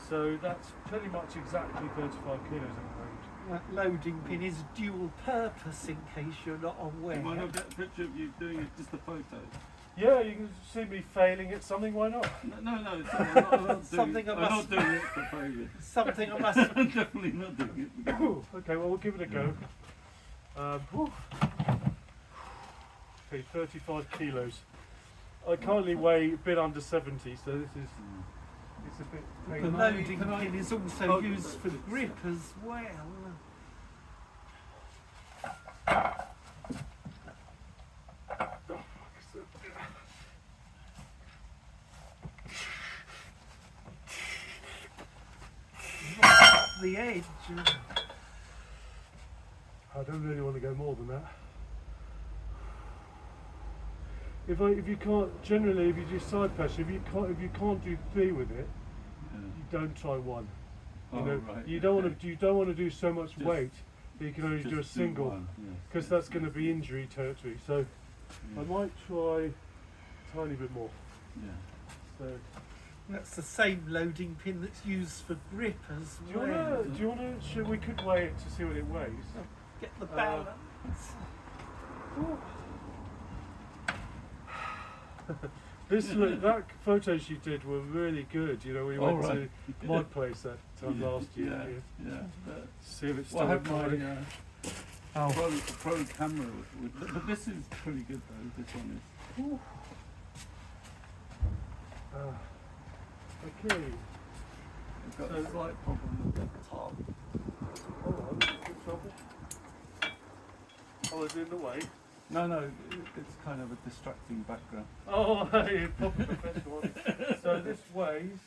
So that's pretty much exactly 35 kilos at the moment. That loading pin is dual purpose in case you're not aware. Why not get a picture of you doing it, just a photo? Yeah, you can see me failing at something, why not? No, I'm not Something doing, I I'm must- not doing it for failure. Something I must. I'm definitely not doing it. Okay, well we'll give it a go. Whew. Okay, 35 kilos. I currently weigh a bit under 70, so this is it's a bit The painful. loading pin is also used for grip as well. The edge. I don't really want to go more than that. If you can't, generally, if you do side pressure, if you can't do 3 with it, you don't try 1. You know, right, you don't okay. want to do so much Just- weight that you can only do a Just single, one, yes. because that's going to be injury territory. So I might try a tiny bit more. Yeah. So That's the same loading pin that's used for grip as do you well. wanna? Should we could weigh it to see what it weighs? Get the balance. That photos you did were really good. You know, we went right. to my place that time last year. Yeah. See if it's Well, I still have my recording. pro camera, but this is pretty good though. This one is. Okay. I've got a slight problem with the top. Hold on, good trouble. Oh, is it in the way? No, it's kind of a distracting background. Oh, hey, proper professional. So this weighs.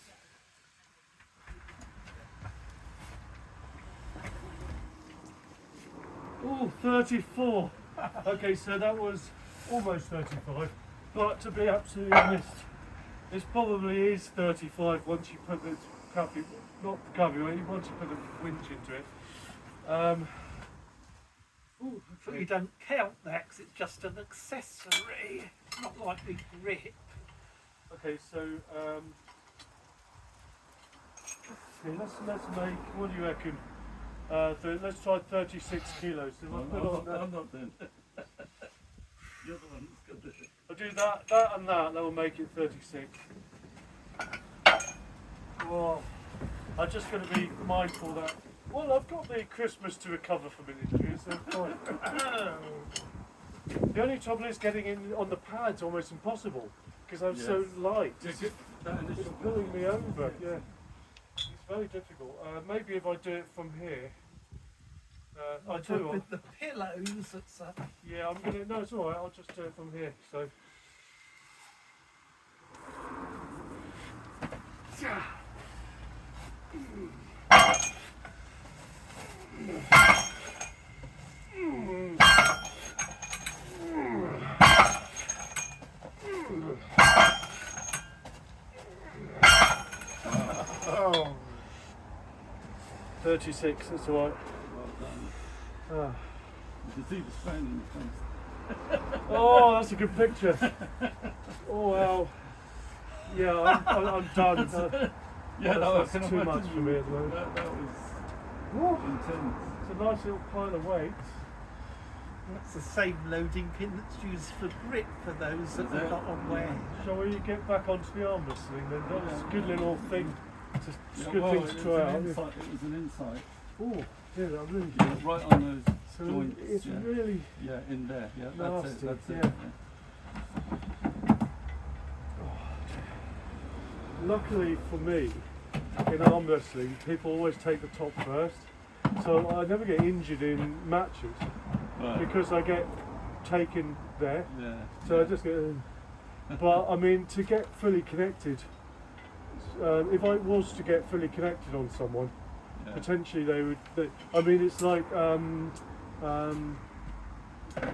Oh, 34. Okay, so that was almost 35. But to be absolutely honest, this probably is 35 once you put the cubby, not the cubby, you want to put a winch into it. Ooh, But you don't count that 'cause it's just an accessory, not like the grip. okay, so okay, let's make. What do you reckon? Let's try 36 kilos. If I put on that, I'm not doing it. You're the one that's got to do it. I'll do that, and that. That will make it 36. Well, I'm just going to be mindful that. Well, I've got the Christmas to recover from injuries, so fine. The only trouble is getting in on the pad's almost impossible because I'm so light. It's pulling me over. Yeah, it's very difficult. Maybe if I do it from here. I'll tell you what. With the pillows, it's Yeah, I'm gonna. No, it's all right. I'll just do it from here. So. Oh. 36, that's all right. Well done. You can see the strain in your face. Oh, that's a good picture. Oh, wow. Yeah, I'm done. Yeah, that's too much for me at the moment. That was intense. It's a nice little pile of weight. That's the same loading pin that's used for grip for those that are not on wear. Shall we get back onto the arm wrestling then? That's a good little thing. It's a good well, thing to try out. It was an insight. Oh, yeah, that really. Yeah, right on those So joints. it's really. Yeah, in there. Yeah, nasty, that's it. yeah. Yeah. Luckily for me, in arm wrestling, people always take the top first. So I never get injured in matches Right. because I get taken there. Yeah. So I just get. But I mean, to get fully connected, if I was to get fully connected on someone, Yeah. potentially they would. I mean, it's like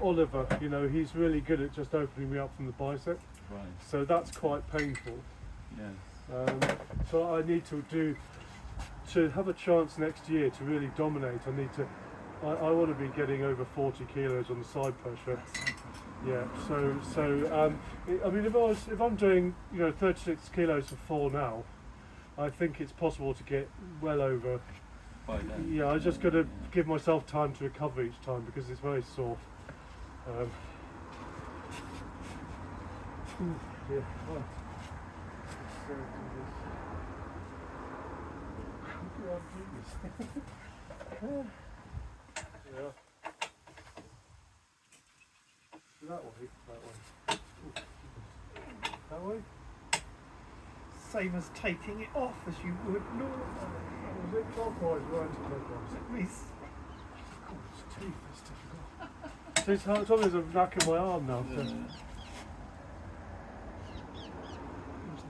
Oliver. You know, he's really good at just opening me up from the bicep. Right. So that's quite painful. Yes. So I need to have a chance next year to really dominate. I need to. I want to be getting over 40 kilos on the side pressure. Yeah. I mean, if I'm doing 36 kilos for 4 now, I think it's possible to get well over. By then. Yeah, I just got to give myself time to recover each time because it's very sore. Yeah. Right. Yeah. That way. That way. Same as taking it off as you would normally. Was it clockwise or anti-clockwise? At least Oh, it's teeth, it's difficult. See, it's hard, something's a knack in my arm now. So. it's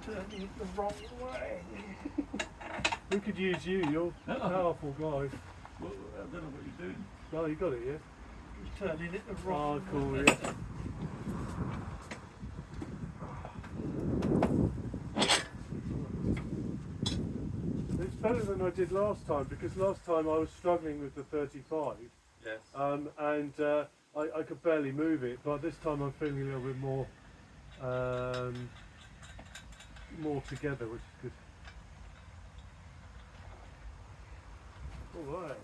turning it the wrong way. We could use you, you're a powerful guy. Well, I don't know what you're doing. Oh, you got it, yeah? It's turning it the wrong Oh, cool, way. yeah. It's better than I did last time because last time I was struggling with the 35 Yes. and I could barely move it, but this time I'm feeling a little bit more more together, which is good. All right.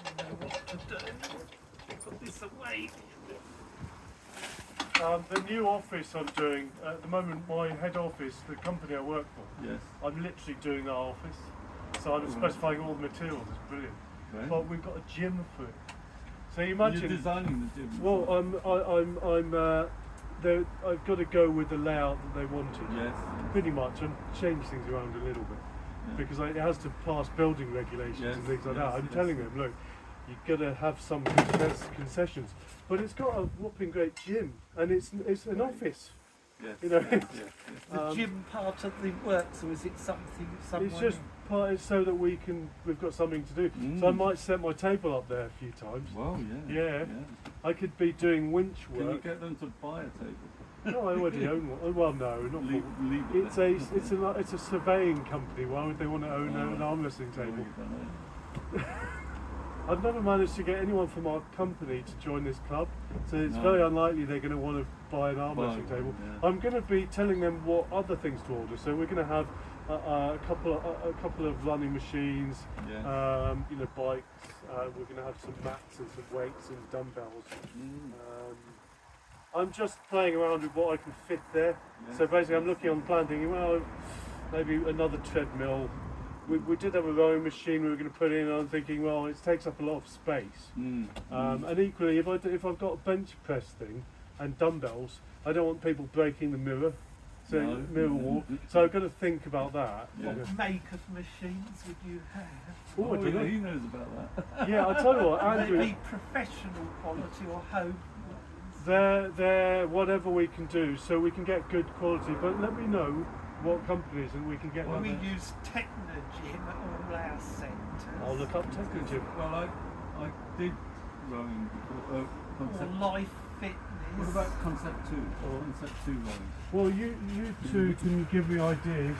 I know what to do. Put this away. The new office I'm doing, at the moment my head office, the company I work for, Yes. I'm literally doing that office. So I'm specifying all the materials, it's brilliant. Okay. But we've got a gym for it. So you You're imagine, designing the gym. well, I've got to go with the layout that they wanted. Yes. Pretty much, and change things around a little bit. Yeah. Because it has to pass building regulations Yes, and things like yes, that. I'm yes. telling them, look, you've got to have some concessions. But it's got a whopping great gym, and it's an office. Yes. You know, Yes. Yes. The gym part of the works, or is it something somewhere? it's just part so that we've got something to do. So I might set my table up there a few times. Wow. Yeah. Yeah. I could be doing winch Can you work. get them to buy a table? No, I already own one. Well, no, not Leave, for, leave it it's there. it's a surveying company. Why would they want to own an arm wrestling Well, table? you don't know. I've never managed to get anyone from our company to join this club, so it's No. very unlikely they're going to want to buy an arm Buy wrestling one, table. yeah. I'm going to be telling them what other things to order. So we're going to have a couple of running machines, Yeah. you know, bikes. We're going to have some mats and some weights and dumbbells. Mm. I'm just playing around with what I can fit there. Yeah. So basically, I'm looking on the plan, thinking, well, maybe another treadmill. We did have a rowing machine we were going to put in. And I'm thinking, well, it takes up a lot of space. Mm. And equally, if I've got a bench press thing and dumbbells, I don't want people breaking the mirror, so No. mirror wall. So I've got to think about that. Yeah. What make of machines would you have? Oh, I Oh, don't yeah, know. he knows about that. Yeah, I tell you what, Would Andrew, they be professional quality or home? they're whatever we can do, so we can get good quality. But let me know what companies and we can get Well, them. we use Technogym at all our centres. I'll look up Technogym. Well, I did rowing before. Or Concept. Life Fitness. What about Concept 2? Or Concept 2 rowing? Well, you two can give me ideas.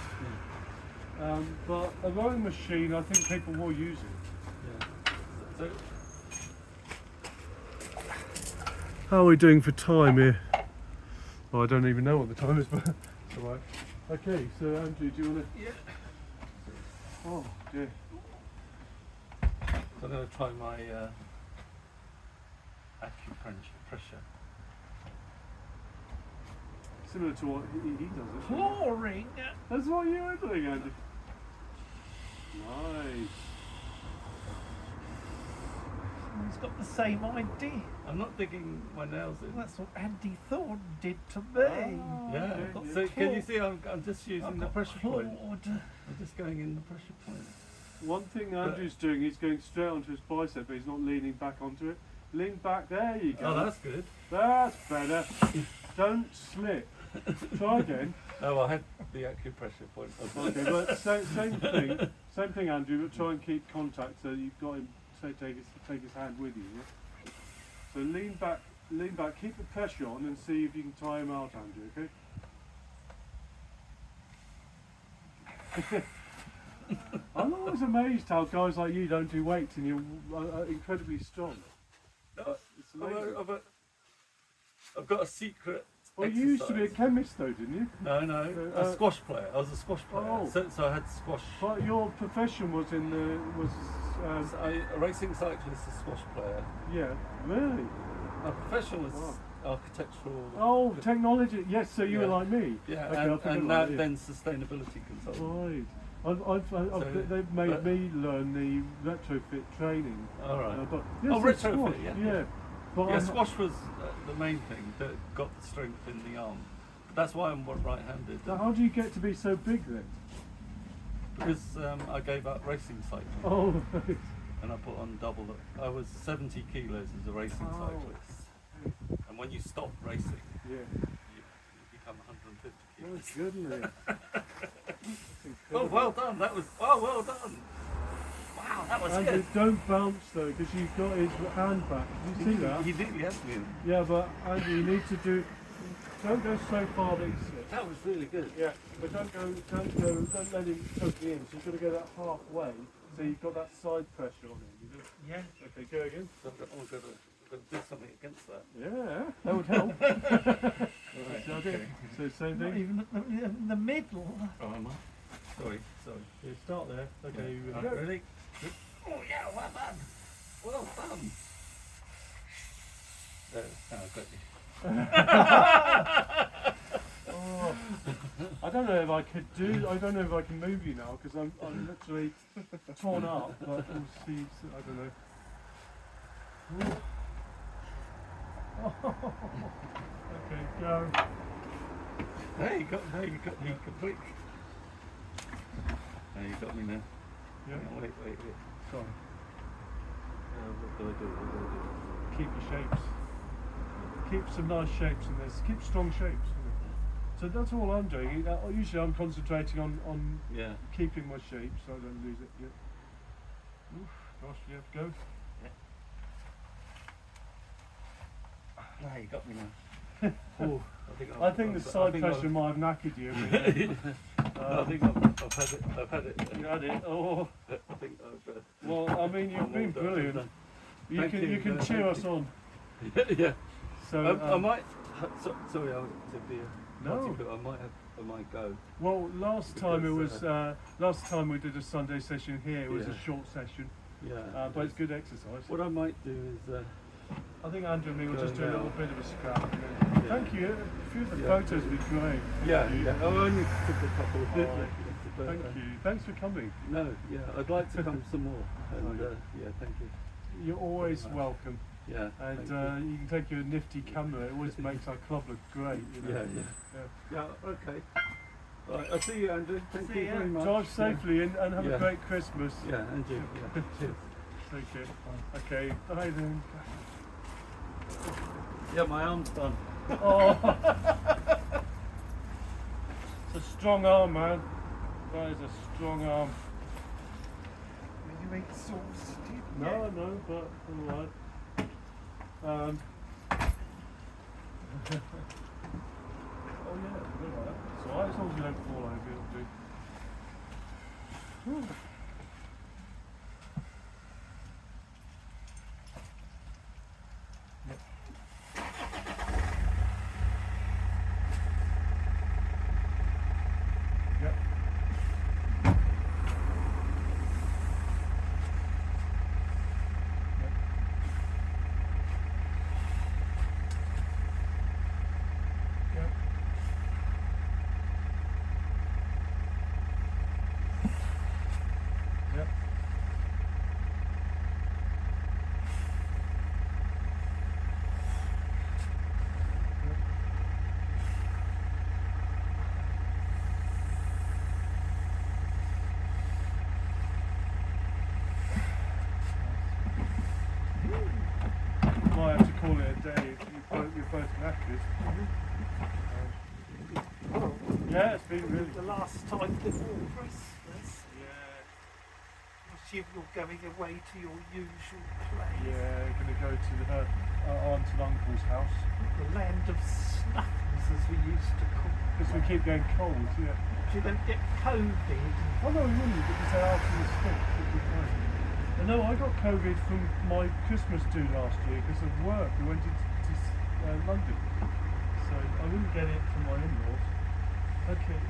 But a rowing machine, I think people will use it. Yeah. So, How are we doing for time here? Well, I don't even know what the time is, but it's alright. Okay, so Andrew, do you want to? Yeah. Oh dear. I'm going to try my acupressure. Similar to what he does. It. Flooring. That's what you were doing, Andy. Nice. He's got the same idea. I'm not digging my nails in. That's what Andy Thorne did to me. Yeah. Okay, So yeah. can you see? I'm just using I've the got pressure point. clawed. I'm just going in the pressure point. One thing Andrew's doing, he's going straight onto his bicep, but he's not leaning back onto it. Lean back, there you go. Oh, that's good. That's better. Don't slip. Try again. Oh, I had the acupressure point. Okay, but same thing, Andrew. But try and keep contact so you've got him. Say, take his hand with you. Yeah? So lean back, keep the pressure on, and see if you can tie him out, Andrew. Okay. I'm always amazed how guys like you don't do weights and you're incredibly strong. No, It's amazing. I've got a secret. Well, you used to be a exercise. chemist though, didn't you? No, a squash player. I was a squash player. Oh. So I had squash. But your profession was in the So a racing cyclist, a squash player. yeah, really. My profession was Wow. architectural. Oh, technology. Yes, so you were Yeah. like me. Yeah, Okay, I forgot and about that, you. then sustainability consultant. Right. So- They've made but- me learn the retrofit training. All right. But Oh, yes, it's retrofit, squash, yeah. yeah. But Yeah, I'm- squash was the main thing that got the strength in the arm. That's why I'm right-handed. So how do you get to be so big then? Because I gave up racing cycling Oh, right. and I put on double. I was 70 kilos as a racing Oh. cyclist, and when you stop racing, Yeah. you become 150 Oh, kilos. goodness. Oh, well done! That was well done. Wow, that was Andrew, good. don't bounce though, because you've got his hand back. Did you see that? He nearly had me. Yeah, but Andrew, you need to do. Don't go so far that you slip. That was really good. Yeah, but don't let him totally in. So you've got to go that halfway, so you've got that side pressure on him. You just, Yeah. okay, go again. So I've got to do something against that. Yeah, that would help. Right, so, Okay. so same Not thing. even in the middle. Oh, am I? Sorry. You start there. Okay, you Right, go. ready? Oh yeah, well done. Well done. There, now I've got you. Oh, I don't know if I could do. I don't know if I can move you now because I'm literally torn up. But we'll see. I don't know. Ooh. Okay, go. Hey, you got me complete. Hey, you got me now. Yeah. No, wait. Sorry. What do I do? Keep your shapes. Keep some nice shapes in this. Keep strong shapes. You know. So that's all I'm doing. Usually I'm concentrating on Yeah. keeping my shape so I don't lose it. Yeah. Oof, gosh, yeah, go. Yeah. No, you got me now. Oh, I think the side pressure might have knackered you a bit. I think I've had it. I've had it. You had it. Oh, I think I've. well, I mean, you've I'm been all done. brilliant. You Thank can you, you can thank cheer you. us on. Yeah. So I might. Sorry, to be a No. party, but I might go. well, last time it Because, was last time we did a Sunday session here. It was a Yeah. short session, Yeah. but it's good exercise. What I might do is. I think Andrew and me will Go just do a little now. bit of a scrap. Yeah. Thank you. A few of the Yeah. photos would be great. Yeah, Thank you. yeah. I only took a couple of All right. but, Thank you. Thanks for coming. No, yeah, I'd like to come some more. And Oh, yeah, thank you. You're always Very much. welcome. Yeah. And thank you can take your nifty camera. It always makes our club look great. You you. know? Yeah. Okay. Right, I'll see you, Andrew. Thank See you ya. very much. Drive safely and have a Yeah. great Christmas. Yeah, and you. Yeah. Cheers. Take care. Okay. Bye then. Yeah, my arm's done. Oh. It's a strong arm, man. That is a strong arm. Are you exhausted? No, no, but alright. Oh yeah, I forgot about that. It's alright, as long as you don't fall over, it'll do. Whew. Yep. Yep. Yep. Yep. Might have to call it a day. You're both knackered. Yeah, it's been really. The last time before Christmas, Yeah. you're going away to your usual place. Yeah, gonna go to her aunt and uncle's house The land of snuffles, as we used to call it. because we keep getting cold. Yeah. You don't get COVID. Oh no, we wouldn't because they're out in the stick. It'd be fine. But no, I got COVID from my Christmas do last year because of work. We went to London, so I wouldn't get it from my in-laws. Okay.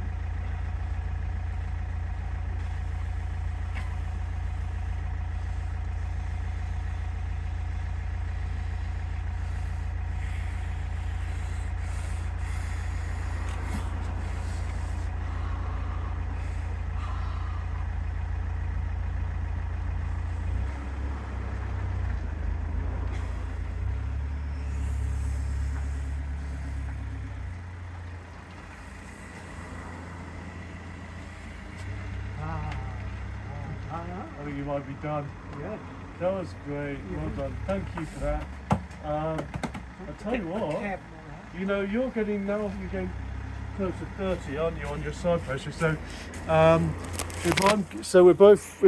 I think you might be done. Yeah. That was great. Well done. Thank you for that. I'll tell you what. You know, you're getting close to 30, aren't you, on your side pressure? So, we're both.